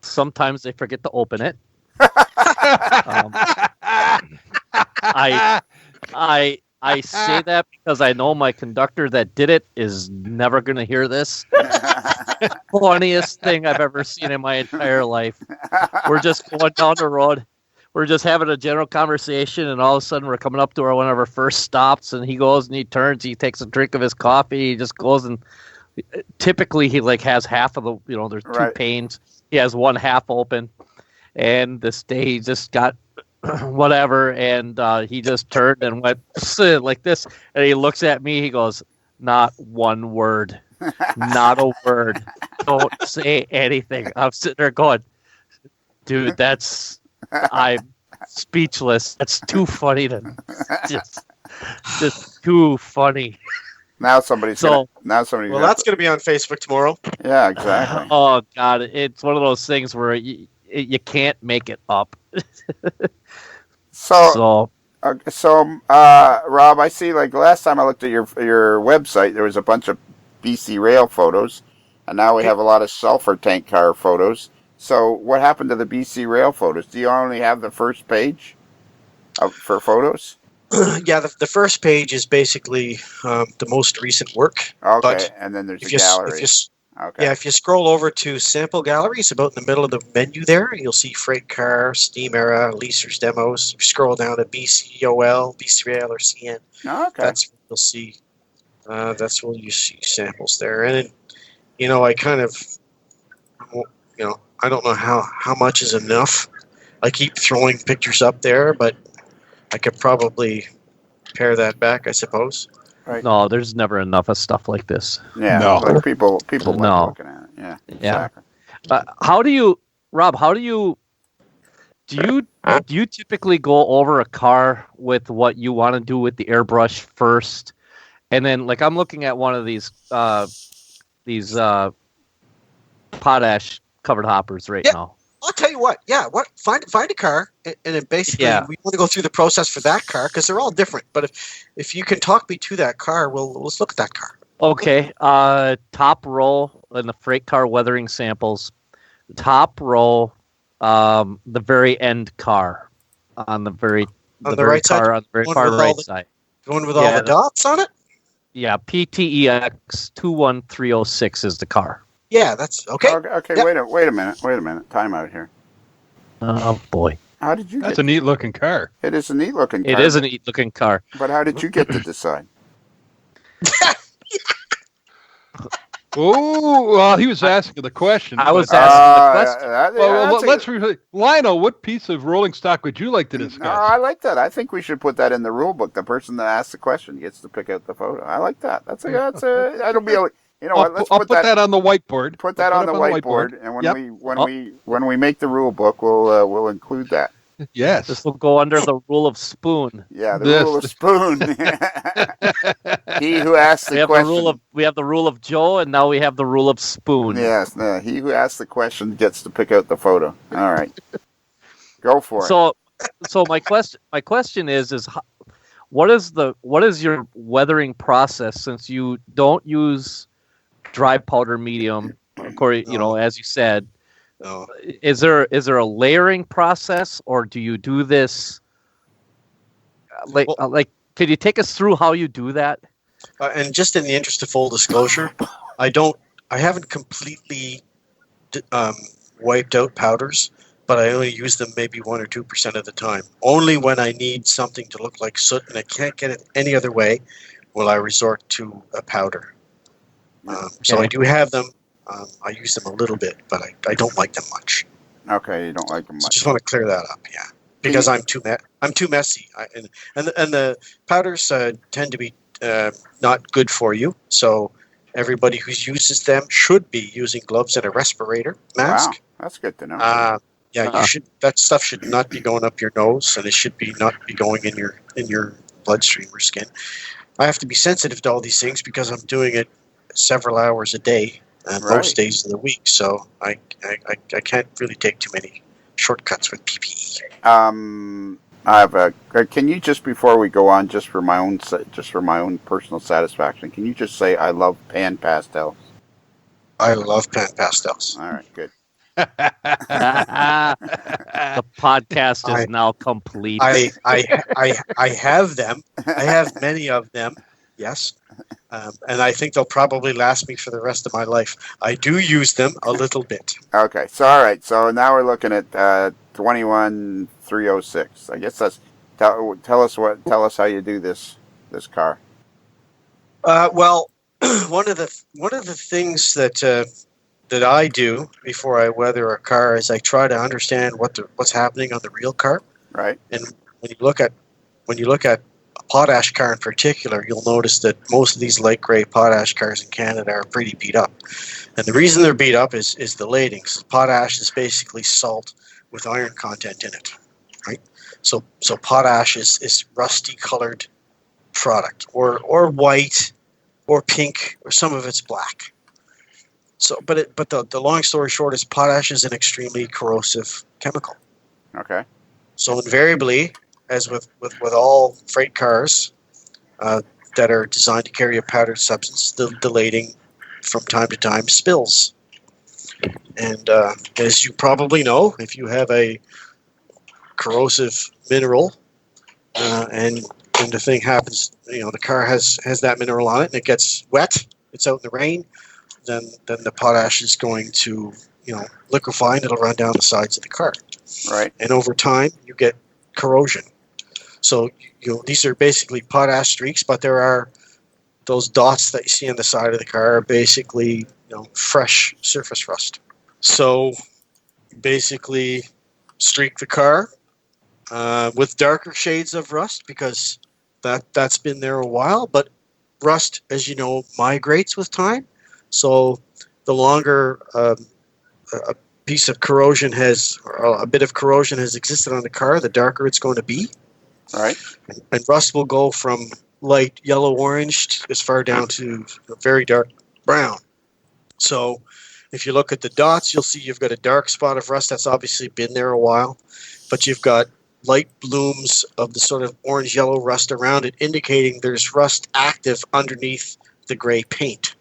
sometimes they forget to open it. I say that because I know my conductor that did it is never going to hear this. Funniest thing I've ever seen in my entire life. We're just going down the road. We're just having a general conversation, and all of a sudden we're coming up to one of our first stops, and he goes and he turns, he takes a drink of his coffee, he just goes and typically he has half of the, there's two panes. He has one half open, and this day he just got whatever, and he just turned and went like this, and he looks at me, he goes, not one word, not a word, don't say anything. I'm sitting there going, dude, I'm speechless. That's too funny to just too funny. Now somebody's well, that's going to be on Facebook tomorrow. Yeah, exactly. Oh God, it's one of those things where you can't make it up. So, Rob, I see. Like last time I looked at your website, there was a bunch of BC Rail photos, and now we have a lot of sulfur tank car photos. So, what happened to the BC Rail photos? Do you only have the first page for photos? Yeah, the first page is basically the most recent work. Okay, but and then there's a gallery. Okay. Yeah, if you scroll over to sample galleries, about in the middle of the menu there, you'll see freight car, steam era, leasers demos. You scroll down to BCOL, BC Rail, or CN. Okay. That's what you'll see. That's where you see samples there, and I kind of, I don't know how much is enough. I keep throwing pictures up there, but I could probably pare that back, I suppose. Right. No, there's never enough of stuff like this. Yeah, no. Like people like looking at it. Yeah, exactly. How do you, Rob? Do you typically go over a car with what you want to do with the airbrush first, and then like I'm looking at one of these potash covered hoppers right now. I'll tell you what. Yeah, find a car, and then basically we want to go through the process for that car because they're all different. But if you can talk me to that car, let's look at that car. Okay. Top row in the freight car weathering samples. Top row, the very end car on the very right car side? on the very far right side. The one with all the dots on it. Yeah, PTEX 21306 is the car. Yeah, that's okay. Okay, yep. Wait a minute. Time out here. Oh boy. How did you? That's a neat looking car. It is a neat looking car. It is a neat looking car. But how did you get to decide? Oh, well, he was asking the question. I was asking the question. Let's Lionel, what piece of rolling stock would you like to discuss? No, I like that. I think we should put that in the rule book. The person that asks the question gets to pick out the photo. I like that. That'll be a. You know what? Let's put that on the whiteboard. Put that on the whiteboard, and when we make the rule book, we'll include that. Yes, this will go under the rule of spoon. Yeah, the rule of spoon. He who asks the question. We have the rule of Joe, and now we have the rule of spoon. Yes, he who asks the question gets to pick out the photo. All right, go for it. So my question is what is your weathering process since you don't use dry powder medium, according, as you said. No. Is there a layering process, or do you do this like could you take us through how you do that? And just in the interest of full disclosure, I haven't completely wiped out powders, but I only use them maybe 1 or 2% of the time. Only when I need something to look like soot and I can't get it any other way will I resort to a powder. So I do have them. I use them a little bit, but I don't like them much. Okay, you don't like them much. So just want to clear that up, yeah, because I'm too messy, and the powders tend to be not good for you. So everybody who uses them should be using gloves and a respirator mask. Wow, that's good to know. You should. That stuff should not be going up your nose, and it should not be going in your bloodstream or skin. I have to be sensitive to all these things because I'm doing it several hours a day. Most days of the week, so I can't really take too many shortcuts with PPE. I have can you just before we go on, just for my own personal satisfaction, can you just say I love pan pastels? I love pan pastels. All right, good. The podcast is now complete. I have them. I have many of them. Yes. And I think they'll probably last me for the rest of my life. I do use them a little bit. Okay, so all right. So now we're looking at 21306. I guess that's tell us how you do this car. Well, one of the things that I do before I weather a car is I try to understand what's happening on the real car. Right. And when you look at a potash car in particular, you'll notice that most of these light gray potash cars in Canada are pretty beat up. And the reason they're beat up is the ladings. Potash is basically salt with iron content in it, right? So potash is rusty colored product, or white, or pink, or some of it's black. So, but the long story short is potash is an extremely corrosive chemical. Okay. So invariably, as with all freight cars that are designed to carry a powdered substance, the lading from time to time spills. And as you probably know, if you have a corrosive mineral and the thing happens, the car has that mineral on it and it gets wet, it's out in the rain, then the potash is going to liquefy and it'll run down the sides of the car. Right. And over time, you get corrosion. So these are basically potash streaks, but there are those dots that you see on the side of the car are basically fresh surface rust. So basically streak the car with darker shades of rust because that's been there a while. But rust, as you know, migrates with time. So the longer a piece of corrosion a bit of corrosion has existed on the car, the darker it's going to be. Right. And rust will go from light yellow orange as far down to very dark brown. So If you look at the dots, you'll see you've got a dark spot of rust that's obviously been there a while, but you've got light blooms of the sort of orange-yellow rust around it, indicating there's rust active underneath the gray paint.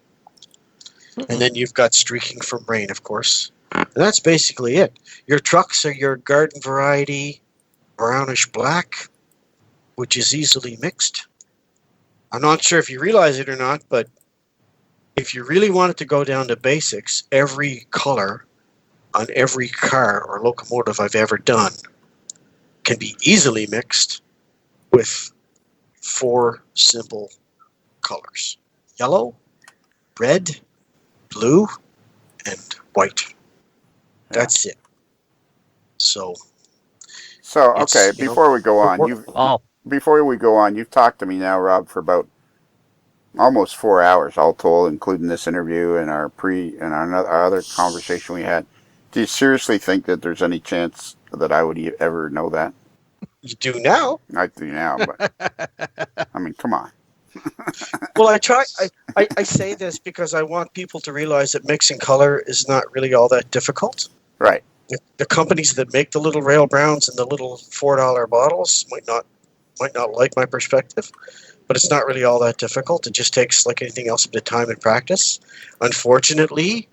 And then you've got streaking from rain, of course. And that's basically it. Your trucks are your garden variety brownish black, which is easily mixed. I'm not sure if you realize it or not, but if you really wanted to go down to basics, every color on every car or locomotive I've ever done can be easily mixed with 4 simple colors: yellow, red, blue, and white. That's it. So okay, before we go on, you've talked to me now, Rob, for about almost 4 hours all told, including this interview and our other conversation we had. Do you seriously think that there's any chance that I would ever know that? You do now. I do now, but I mean, come on. Well, I say this because I want people to realize that mixing color is not really all that difficult. Right. The companies that make the little rail browns and the little $4 bottles might not like my perspective, but it's not really all that difficult. It just takes, like anything else, a bit of time and practice. Unfortunately,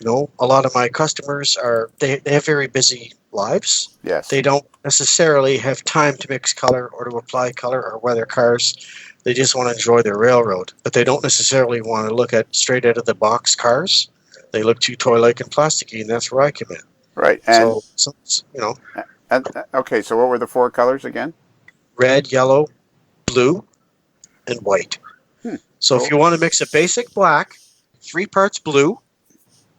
a lot of my customers they have very busy lives. Yes. They don't necessarily have time to mix color or to apply color or weather cars. They just want to enjoy their railroad, but they don't necessarily want to look at straight out of the box cars. They look too toy-like and plasticky, and that's where I come in. Right. And so okay, so what were the 4 colors again? Red, yellow, blue, and white. So if you want to mix a basic black, 3 parts blue,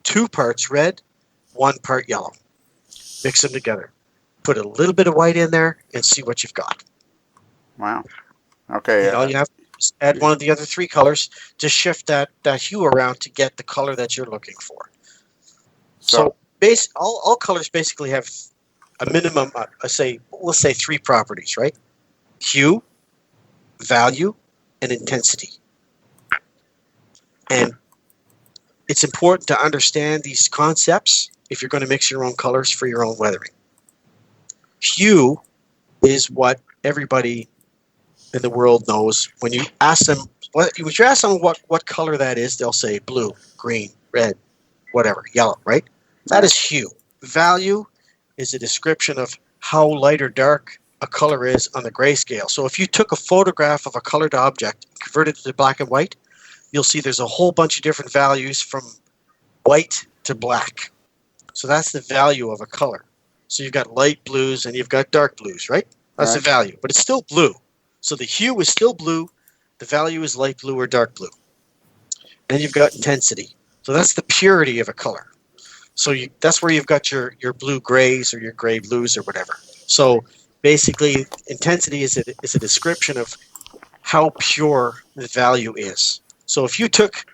2 parts red, 1 part yellow. Mix them together. Put a little bit of white in there and see what you've got. Wow. Okay. You have to add one of the other 3 colors to shift that hue around to get the color that you're looking for. So all colors basically have a minimum, let's say 3 properties, right? Hue, value, and intensity. And it's important to understand these concepts if you're going to mix your own colors for your own weathering. Hue is what everybody in the world knows. When you ask them what color that is, they'll say blue, green, red, whatever, yellow, right? That is hue. Value is a description of how light or dark a color is on the grayscale. So if you took a photograph of a colored object, converted it to black and white, you'll see there's a whole bunch of different values from white to black. So that's the value of a color. So you've got light blues and you've got dark blues, right? That's the value, but it's still blue. So the hue is still blue. The value is light blue or dark blue. And you've got intensity. So that's the purity of a color. So that's where you've got your blue grays or your gray blues or whatever. So basically, intensity is a description of how pure the value is. So if you took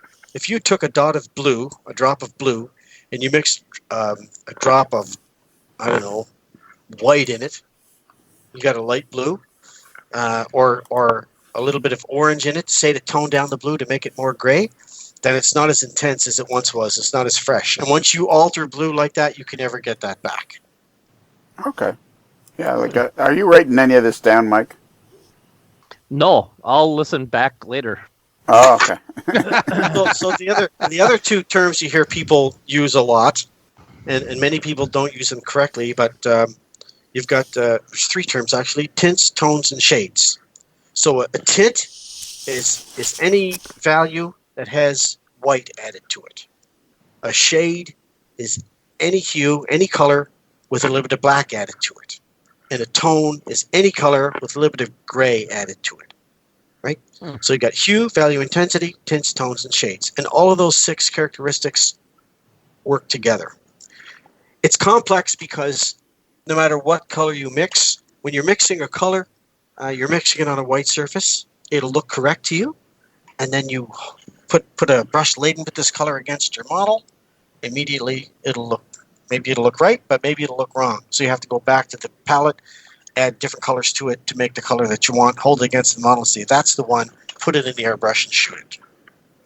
a dot of blue, a drop of blue, and you mixed a drop of, white in it, you got a light blue, or a little bit of orange in it, say to tone down the blue to make it more gray, then it's not as intense as it once was. It's not as fresh. And once you alter blue like that, you can never get that back. Okay. Yeah, are you writing any of this down, Mike? No, I'll listen back later. Oh, okay. So the other 2 terms you hear people use a lot, and many people don't use them correctly, but you've got 3 terms actually: tints, tones, and shades. So a tint is any value that has white added to it. A shade is any hue, any color with a little bit of black added to it. And a tone is any color with a little bit of gray added to it. Right? So you got hue, value, intensity, tints, tones, and shades. And all of those 6 characteristics work together. It's complex because no matter what color you mix, when you're mixing a color, you're mixing it on a white surface. It'll look correct to you. And then you put a brush laden with this color against your model. Immediately, it'll look right, but maybe it'll look wrong. So you have to go back to the palette, add different colors to it to make the color that you want, hold it against the model and see that's the one, put it in the airbrush and shoot it.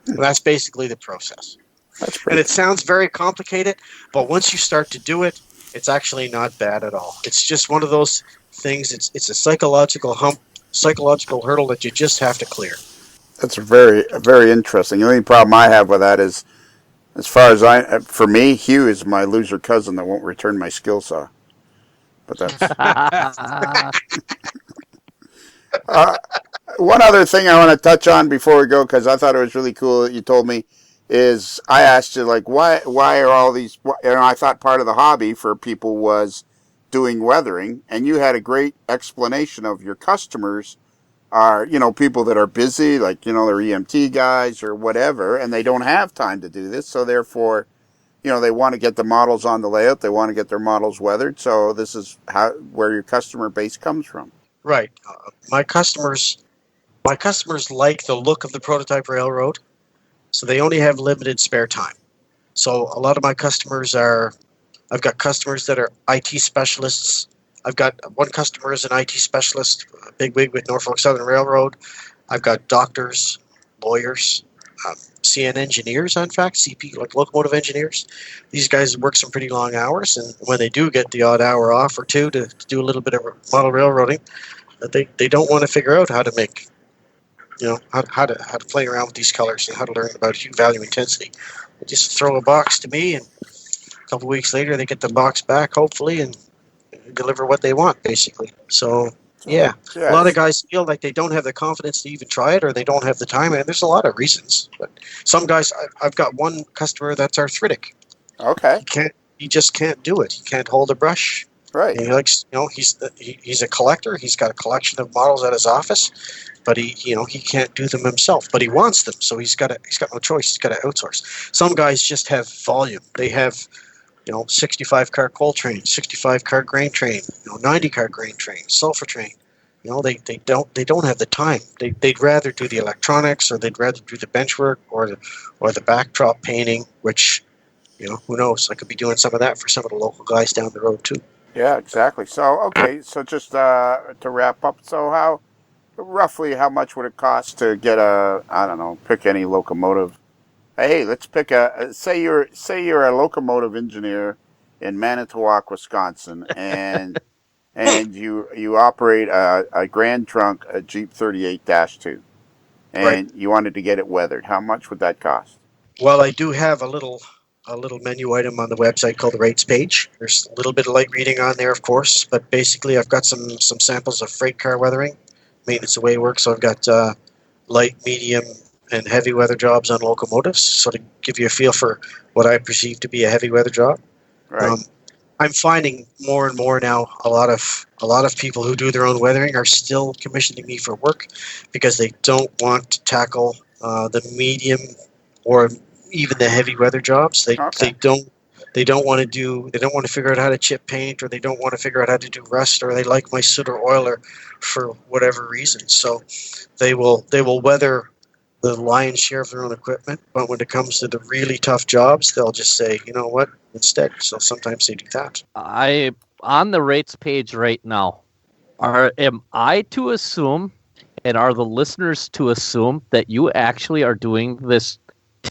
And that's basically the process. That's And pretty. it sounds very complicated, but once you start to do it, it's actually not bad at all. It's just one of those things. It's a psychological hurdle that you just have to clear. That's very interesting. The only problem I have with that is, as far as for me, Hugh is my loser cousin that won't return my skill saw. But that's one other thing I want to touch on before we go, because I thought it was really cool that you told me, is I asked you, like, why are all these, I thought part of the hobby for people was doing weathering, and you had a great explanation of your customers are, people that are busy, like, they're EMT guys or whatever, and they don't have time to do this, so therefore, they want to get the models on the layout, they want to get their models weathered, so this is where your customer base comes from. Right. My customers like the look of the prototype railroad, so they only have limited spare time. So a lot of my customers I've got customers that are IT specialists. I've got one customer is an IT specialist, a bigwig with Norfolk Southern Railroad. I've got doctors, lawyers, CN engineers, in fact, CP, like locomotive engineers. These guys work some pretty long hours, and when they do get the odd hour off or two to do a little bit of model railroading, they don't want to figure out how to make, how to play around with these colors and how to learn about hue, value, intensity. They just throw a box to me, and a couple of weeks later they get the box back, hopefully, and deliver what they want, basically. So yeah, a lot of guys feel like they don't have the confidence to even try it, or they don't have the time, and there's a lot of reasons. But some guys, I've got one customer that's arthritic. Okay. He just can't do it. He can't hold a brush. Right. And he likes, he's a collector. He's got a collection of models at his office, but he can't do them himself. But he wants them, so he's got no choice. He's got to outsource. Some guys just have volume. They have 65 car coal train, 65 car grain train, 90 car grain train, sulfur train. They don't have the time. They'd rather do the electronics, or they'd rather do the bench work, or the backdrop painting, which, who knows? I could be doing some of that for some of the local guys down the road too. Yeah, exactly. So, okay, so just to wrap up, so roughly how much would it cost to get pick any locomotive? Hey, let's pick say you're a locomotive engineer in Manitowoc, Wisconsin, and you operate a Grand Trunk, a Jeep 38-2, and Right. you wanted to get it weathered. How much would that cost? Well, I do have a little menu item on the website called the rates page. There's a little bit of light reading on there, of course, but basically I've got some samples of freight car weathering, maintenance the way it works. So I've got light, medium, and heavy weather jobs on locomotives, so to give you a feel for what I perceive to be a heavy weather job. Right. I'm finding more and more now a lot of people who do their own weathering are still commissioning me for work because they don't want to tackle the medium or even the heavy weather jobs. They don't want to figure out how to chip paint, or they don't want to figure out how to do rust, or they like my soot or oiler for whatever reason. So they will weather the lion's share of their own equipment, but when it comes to the really tough jobs, they'll just say, you know what, instead. So sometimes they do that. I on the rates page right now. Am I to assume, and are the listeners to assume, that you actually are doing this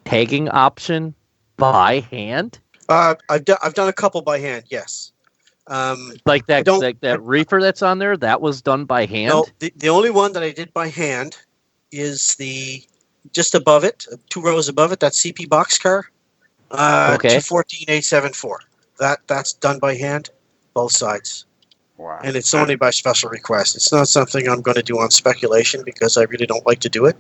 tagging option by hand? I've done a couple by hand, yes. Like that reefer that's on there, that was done by hand? No, the only one that I did by hand is just above it, 2 rows above it, that CP boxcar. Okay. 214874. That's done by hand, both sides. Wow. And it's only by special request. It's not something I'm going to do on speculation because I really don't like to do it,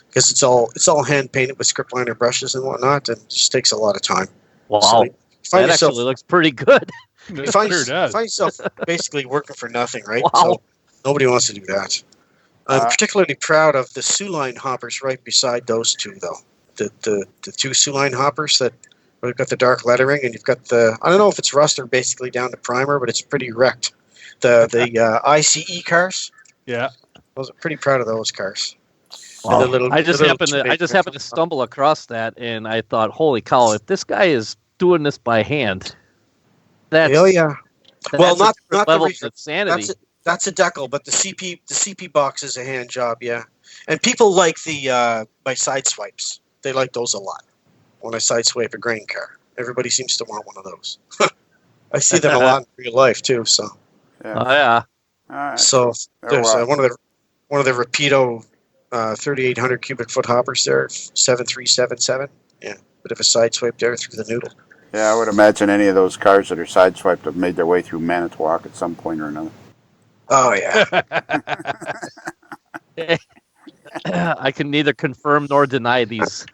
because it's all hand painted with script liner brushes and whatnot, and it just takes a lot of time. Wow, So that actually looks pretty good. you find yourself basically working for nothing, right? Wow. So nobody wants to do that. I'm particularly proud of the Soo-line hoppers right beside those two, though. The two Soo-line hoppers that we've got the dark lettering, and you've got I don't know if it's rust or basically down to primer, but it's pretty wrecked. The ICE cars. Yeah. I was pretty proud of those cars. Wow. And I just happened to stumble across that, and I thought, holy cow, if this guy is doing this by hand, that's well, not the level reefer. of insanity. That's a decal, but the CP box is a hand job, yeah. And people like the by side swipes. They like those a lot. when I sideswipe a grain car. Everybody seems to want one of those. I see them a lot in real life too. So, Yeah. Oh yeah. All right. so there's well. one of the Rapido 3,800 cubic foot hoppers there, 7377. Yeah, bit of a sideswipe there through the noodle. Yeah, I would imagine any of those cars that are sideswiped have made their way through Manitowoc at some point or another. Oh yeah. I can neither confirm nor deny these.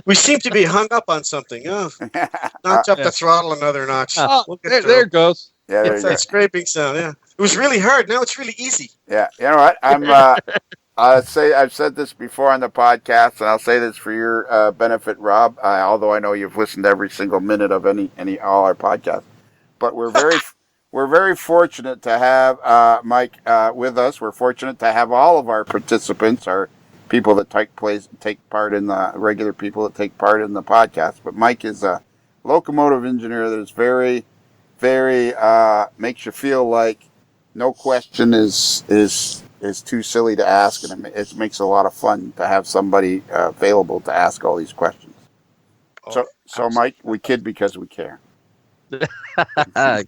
We seem to be hung up on something. Oh, notch up the throttle another notch. Oh, We'll get there, through. there it goes. Yeah, there It's you go. that scraping sound. Yeah, it was really hard. Now it's really easy. Yeah, you know what? I've said this before on the podcast, and I'll say this for your benefit, Rob. Although I know you've listened to every single minute of all our podcasts, but we're very fortunate to have Mike with us. We're fortunate to have all of our participants, our people that take part in the regular people that take part in the podcast. But Mike is a locomotive engineer that is very, very makes you feel like no question is too silly to ask, and it makes it a lot of fun to have somebody available to ask all these questions. So Mike, we kid because we care.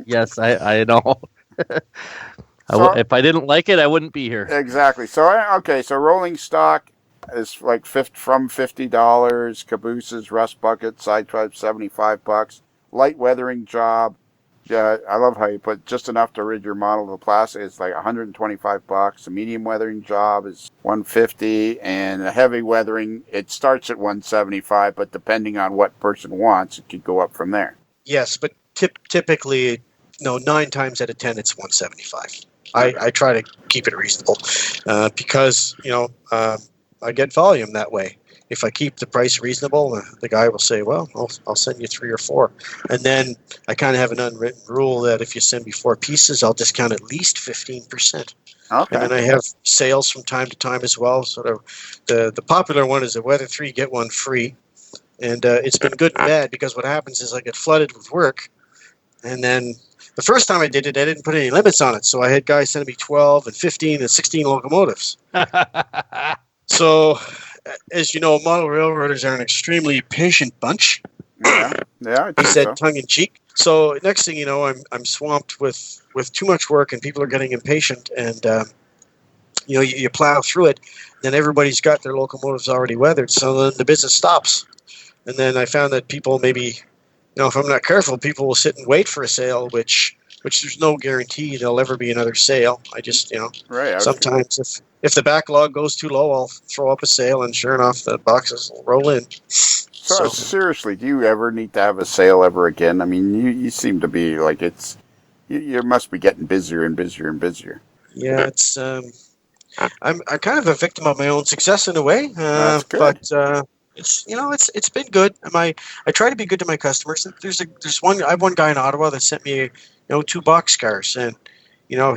Yes, I know. If I didn't like it, I wouldn't be here. Exactly. So rolling stock is like from $50. Cabooses, rust buckets, side drive $75. Light weathering job. Yeah, I love how you put just enough to rid your model of the plastic. It's like $125. A medium weathering job is $150, and a heavy weathering it starts at $175. But depending on what person wants, it could go up from there. Yes, but typically, 9 times out of 10, it's $175. I try to keep it reasonable because I get volume that way. If I keep the price reasonable, the guy will say, well, I'll send you 3 or 4. And then I kind of have an unwritten rule that if you send me 4 pieces, I'll discount at least 15%. Okay. And then I have sales from time to time as well. Sort of the popular one is a Weather 3, get 1 free. And it's been good and bad because what happens is I get flooded with work. And then the first time I did it, I didn't put any limits on it. So I had guys sending me 12 and 15 and 16 locomotives. So, as you know, model railroaders are an extremely patient bunch. Yeah, I He think said so. tongue in cheek. So next thing you know, I'm swamped with too much work, and people are getting impatient, and you plow through it. Then everybody's got their locomotives already weathered, so then the business stops. And then I found that people maybe, if I'm not careful, people will sit and wait for a sale, which there's no guarantee there'll ever be another sale. I just, Right. sometimes if the backlog goes too low, I'll throw up a sale, and sure enough, the boxes will roll in. So seriously, do you ever need to have a sale ever again? I mean, you seem to be like you must be getting busier and busier and busier. Yeah, it's I'm kind of a victim of my own success in a way. That's good. But it's been good. I try to be good to my customers. I have one guy in Ottawa that sent me 2 boxcars, and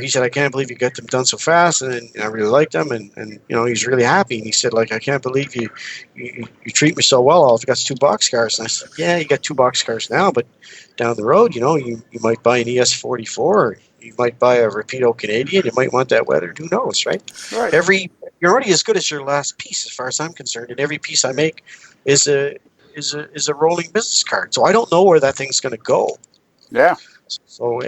he said, I can't believe you got them done so fast, and I really liked them, and he's really happy, and he said, like, I can't believe you treat me so well. All I've got is 2 boxcars. And I said, yeah, you got 2 boxcars now, but down the road, you might buy an ES44, or you might buy a Rapido Canadian. You might want that weathered. Who knows, right? Right. You're already as good as your last piece, as far as I'm concerned, and every piece I make is a rolling business card. So I don't know where that thing's going to go. Yeah. So,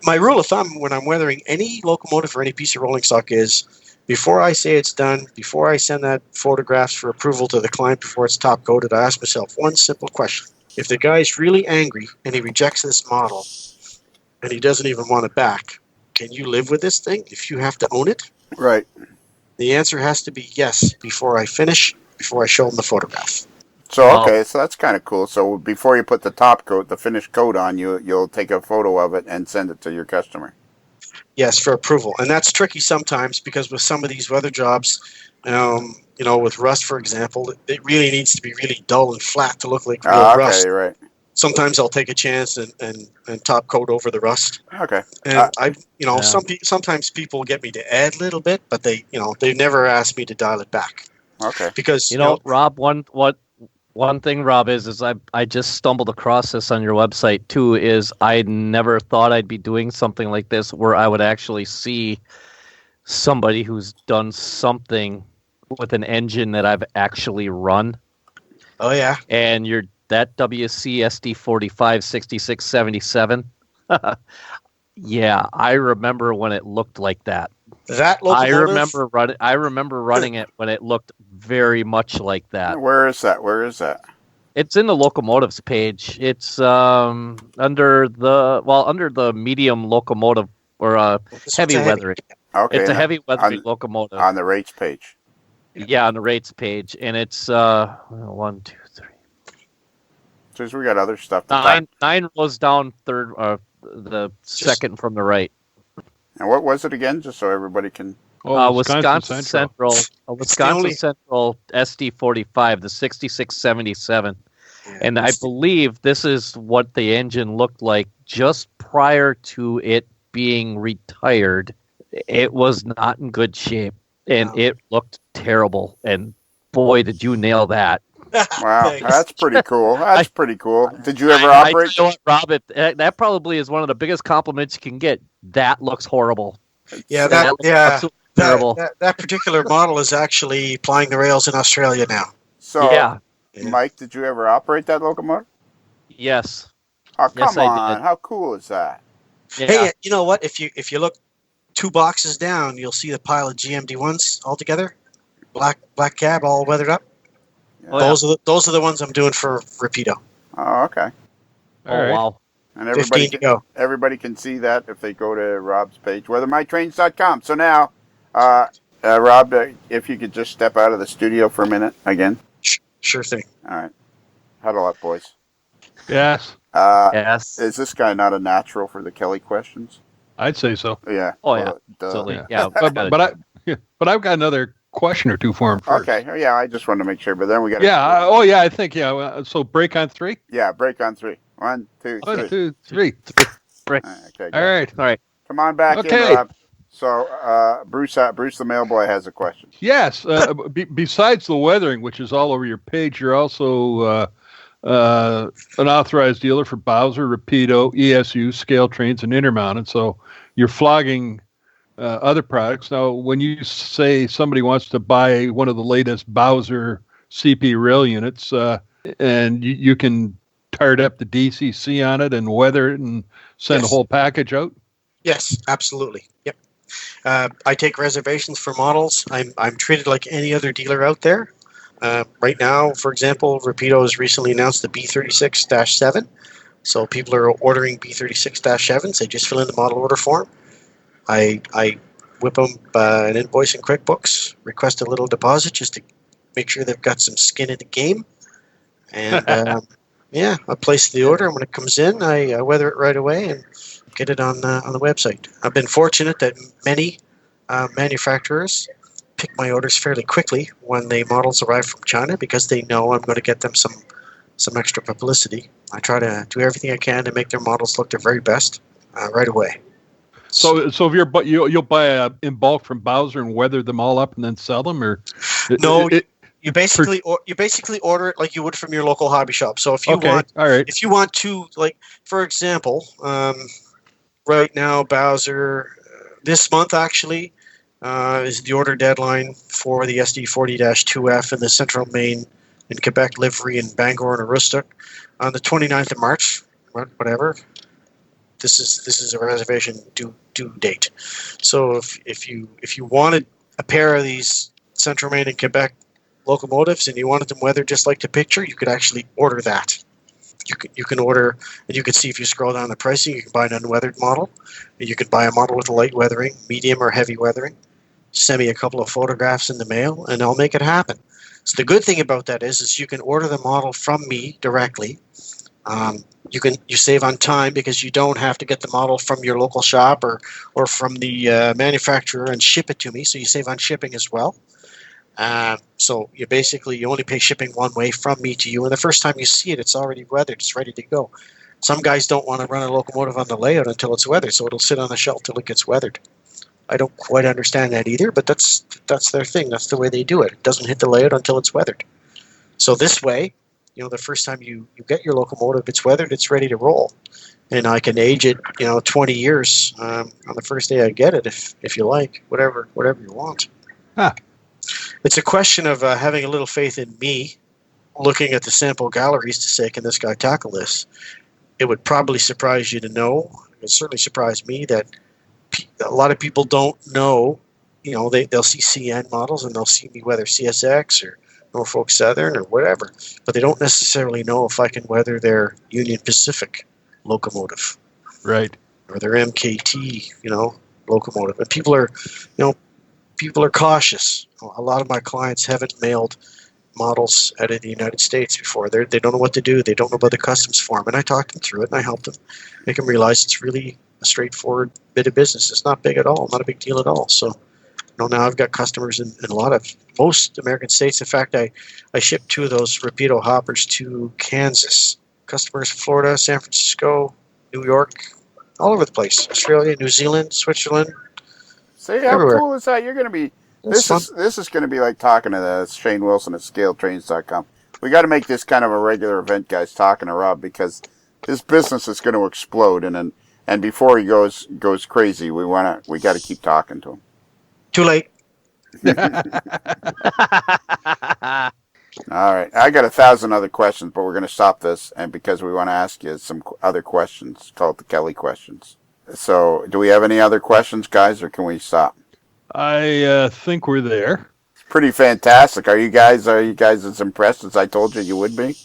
my rule of thumb when I'm weathering any locomotive or any piece of rolling stock is before I say it's done, before I send that photographs for approval to the client, before it's top coated, I ask myself one simple question. If the guy's really angry and he rejects this model and he doesn't even want it back, can you live with this thing if you have to own it? Right. The answer has to be yes before I finish, before I show him the photograph. So, okay, so that's kind of cool. So before you put the top coat, the finished coat on, you'll take a photo of it and send it to your customer. Yes, for approval. And that's tricky sometimes because with some of these weather jobs, with rust, for example, it really needs to be really dull and flat to look like real rust. Okay, right. Sometimes I'll take a chance and top coat over the rust. Okay. And sometimes people get me to add a little bit, but they never ask me to dial it back. Okay. Because Rob, one thing, Rob, is I just stumbled across this on your website too. Is I never thought I'd be doing something like this where I would actually see somebody who's done something with an engine that I've actually run. Oh yeah. And that WC SD45 6677. Yeah, I remember when it looked like that. That locomotive. I remember running it when it looked very much like that. Where is that? Where is that? It's in the locomotives page. It's under the medium locomotive or heavy weathering. Okay. It's a heavy weathering locomotive on the rates page. Yeah, on the rates page, and it's 1, 2, 3. Because we got other stuff. To nine rows down, third, the second from the right. And what was it again? Just so everybody can. Wisconsin Central. Wisconsin Central SD45, the 6677. Yeah, and I believe this is what the engine looked like just prior to it being retired. It was not in good shape, and it looked terrible. And boy, did you nail that. Wow, that's pretty cool. That's pretty cool. Did you ever operate? You know what, Rob, that probably is one of the biggest compliments you can get. That looks horrible. Yeah, that particular model is actually plying the rails in Australia now. So, Mike, did you ever operate that locomotive? Yes. Oh, come on! How cool is that? Yeah. Hey, you know what? If you look 2 boxes down, you'll see the pile of GMD1s all together, black cab, all weathered up. Yeah. Those are the ones I'm doing for Rapido. Oh, okay. Wow. And everybody can see that if they go to Rob's page, weathermytrains.com. So now, Rob, if you could just step out of the studio for a minute again. Sure thing. All right. Huddle up, boys. Yes. Yes. Is this guy not a natural for the Kelly questions? I'd say so. Yeah. Oh, yeah. Absolutely. Yeah. But I've got another question or two for him first. Okay. Yeah, I just wanted to make sure, but then we got. Yeah. I think so. Break on 3. Yeah, break on 3. 1, 2, 3. 1, 2, 3. Break. Okay. All right. Come on back in, Rob. So, Bruce the mailboy has a question. Yes. Besides the weathering, which is all over your page, you're also an authorized dealer for Bowser, Rapido, ESU, scale trains, and intermounted. So you're flogging other products. Now, when you say somebody wants to buy one of the latest Bowser CP rail units, and you can tart up the DCC on it and weather it and send the whole package out? Yes, absolutely. Yep. I take reservations for models. I'm treated like any other dealer out there. Right now, for example, Rapido has recently announced the B36-7. So people are ordering B36-7s. They just fill in the model order form. I whip them an invoice in QuickBooks, request a little deposit just to make sure they've got some skin in the game. And I place the order, and when it comes in, I weather it right away and get it on the website. I've been fortunate that many manufacturers pick my orders fairly quickly when the models arrive from China because they know I'm going to get them some extra publicity. I try to do everything I can to make their models look their very best right away. So if you'll buy in bulk from Bowser and weather them all up and then sell them, or no? You basically order it like you would from your local hobby shop. So if you want to, like, for example, right now Bowser this month actually is the order deadline for the SD40-2F in the Central Maine in Quebec livery in Bangor and Aroostook on the 29th of March. Whatever. This is a reservation due date. So if you wanted a pair of these Central Maine and Quebec locomotives and you wanted them weathered just like the picture, you could actually order that. You can order, and you can see if you scroll down the pricing, you can buy an unweathered model, and you can buy a model with a light weathering, medium or heavy weathering. Send me a couple of photographs in the mail, and I'll make it happen. So the good thing about that is you can order the model from me directly. You save on time because you don't have to get the model from your local shop or from the manufacturer and ship it to me. So you save on shipping as well. So you only pay shipping one way from me to you, and the first time you see it, it's already weathered, it's ready to go. Some guys don't want to run a locomotive on the layout until it's weathered, so it'll sit on the shelf till it gets weathered. I don't quite understand that either, but that's their thing. That's the way they do it. It doesn't hit the layout until it's weathered. So this way, the first time you get your locomotive, it's weathered, it's ready to roll. And I can age it, 20 years on the first day I get it, if you like, whatever you want. Huh. It's a question of having a little faith in me looking at the sample galleries to say, can this guy tackle this? It would probably surprise you to know, it certainly surprised me, that a lot of people don't know. They'll see CN models and they'll see me weather CSX or Norfolk Southern or whatever, but they don't necessarily know if I can weather their Union Pacific locomotive. Right. Or their MKT, locomotive. And people are cautious. A lot of my clients haven't mailed models out of the United States before. They don't know what to do. They don't know about the customs form. And I talk them through it, and I help them make them realize it's really a straightforward bit of business. It's not big at all, not a big deal at all. So, now I've got customers in most American states. In fact, I shipped 2 of those Rapido hoppers to Kansas. Customers in Florida, San Francisco, New York, all over the place. Australia, New Zealand, Switzerland. See, how everywhere. Cool is that? You're going to be... It's This is going to be like talking to Shane Wilson at ScaleTrains.com. We got to make this kind of a regular event, guys, talking to Rob, because his business is going to explode, and before he goes crazy, we got to keep talking to him. Too late. All right, I got 1,000 other questions, but we're going to stop this, and because we want to ask you some other questions called the Kelly questions. So, do we have any other questions, guys, or can we stop? I think we're there. It's pretty fantastic. Are you guys as impressed as I told you would be?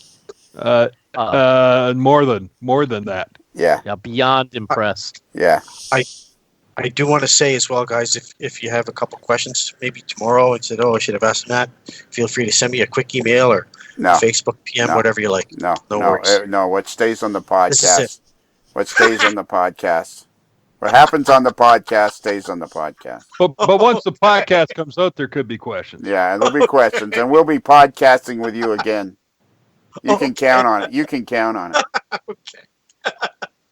More than that. Yeah. Yeah, beyond impressed. Yeah. I do want to say as well, guys, if you have a couple questions, maybe tomorrow, and said, I should have asked Matt, feel free to send me a quick email or Facebook PM, whatever you like. No worries. No, what stays on the podcast. This is it. What stays on the podcast. What happens on the podcast stays on the podcast. But once the podcast comes out, there could be questions. Yeah, and there'll be questions, and we'll be podcasting with you again. You can count on it. You can count on it. Okay.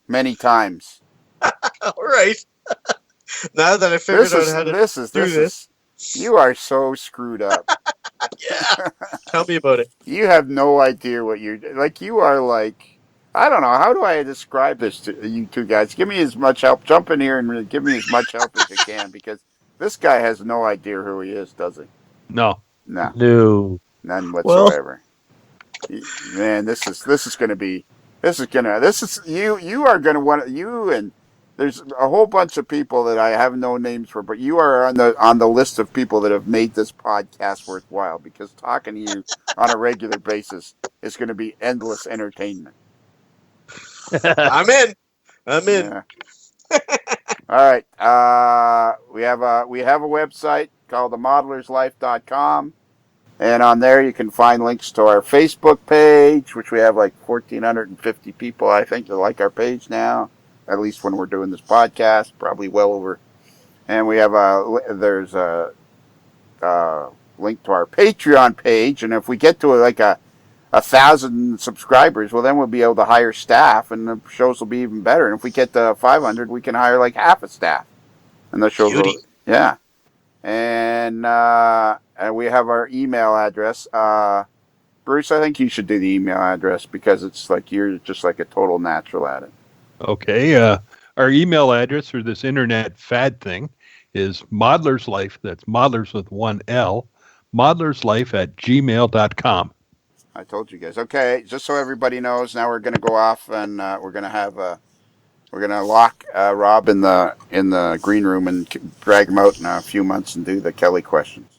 Many times. All right. Now that I figured out how to do this. You are so screwed up. Yeah. Tell me about it. You have no idea what you're like. You are like, I don't know. How do I describe this to you two guys? Give me as much help. Jump in here and give me as much help as you can, because this guy has no idea who he is, does he? No. None whatsoever. Man, this is going to be. You are going to want you, and there's a whole bunch of people that I have no names for, but you are on the list of people that have made this podcast worthwhile, because talking to you on a regular basis is going to be endless entertainment. I'm in. Yeah. All right. We have a website called themodelerslife.com. And on there you can find links to our Facebook page, which we have like 1,450 people, I think, that like our page now. At least when we're doing this podcast, probably well over. And we have there's a link to our Patreon page. And if we get to like a 1,000 subscribers, well, then we'll be able to hire staff, and the shows will be even better. And if we get to 500, we can hire like half a staff, and the shows will, yeah. And we have our email address. Bruce, I think you should do the email address, because it's like you're just like a total natural at it. Okay. Our email address for this internet fad thing is modelerslife. That's modelers with one L. modelerslife@gmail.com. I told you guys. Okay, just so everybody knows, now we're going to go off, and we're going to lock Rob in the green room and drag him out in a few months and do the Kelly questions.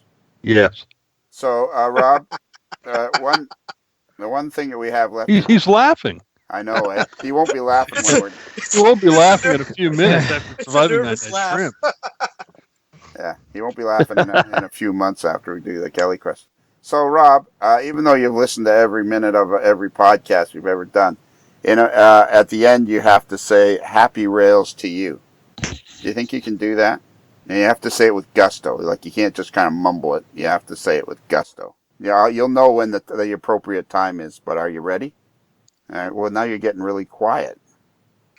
Yes. So, Rob, the one thing that we have left. He's laughing. I know. He won't be laughing when we're. He won't be laughing in a few minutes after surviving that shrimp. Yeah, he won't be laughing in a few months after we do the Kelly question. So, Rob, even though you've listened to every minute of every podcast we've ever done, at the end you have to say "Happy Rails to you." Do you think you can do that? And you have to say it with gusto. Like, you can't just kind of mumble it. You have to say it with gusto. Yeah, you'll know when the appropriate time is. But are you ready? All right. Well, now you're getting really quiet.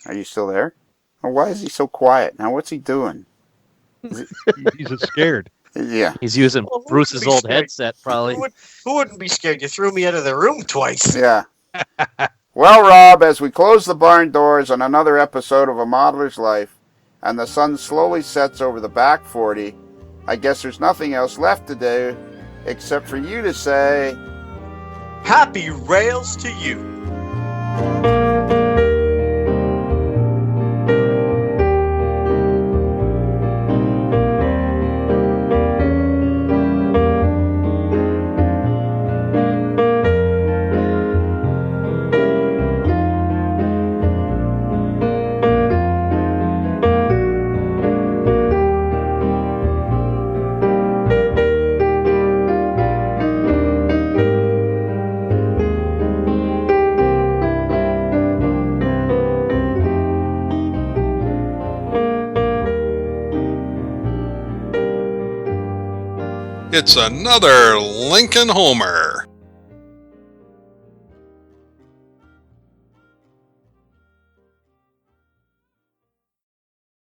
Are you still there? Well, why is he so quiet? Now, what's he doing? He's scared. Yeah. He's using Bruce's old headset, probably. Who wouldn't be scared? You threw me out of the room twice. Yeah. Well, Rob, as we close the barn doors on another episode of A Modeler's Life, and the sun slowly sets over the back 40, I guess there's nothing else left to do except for you to say, Happy rails to you. It's another Lincoln Homer.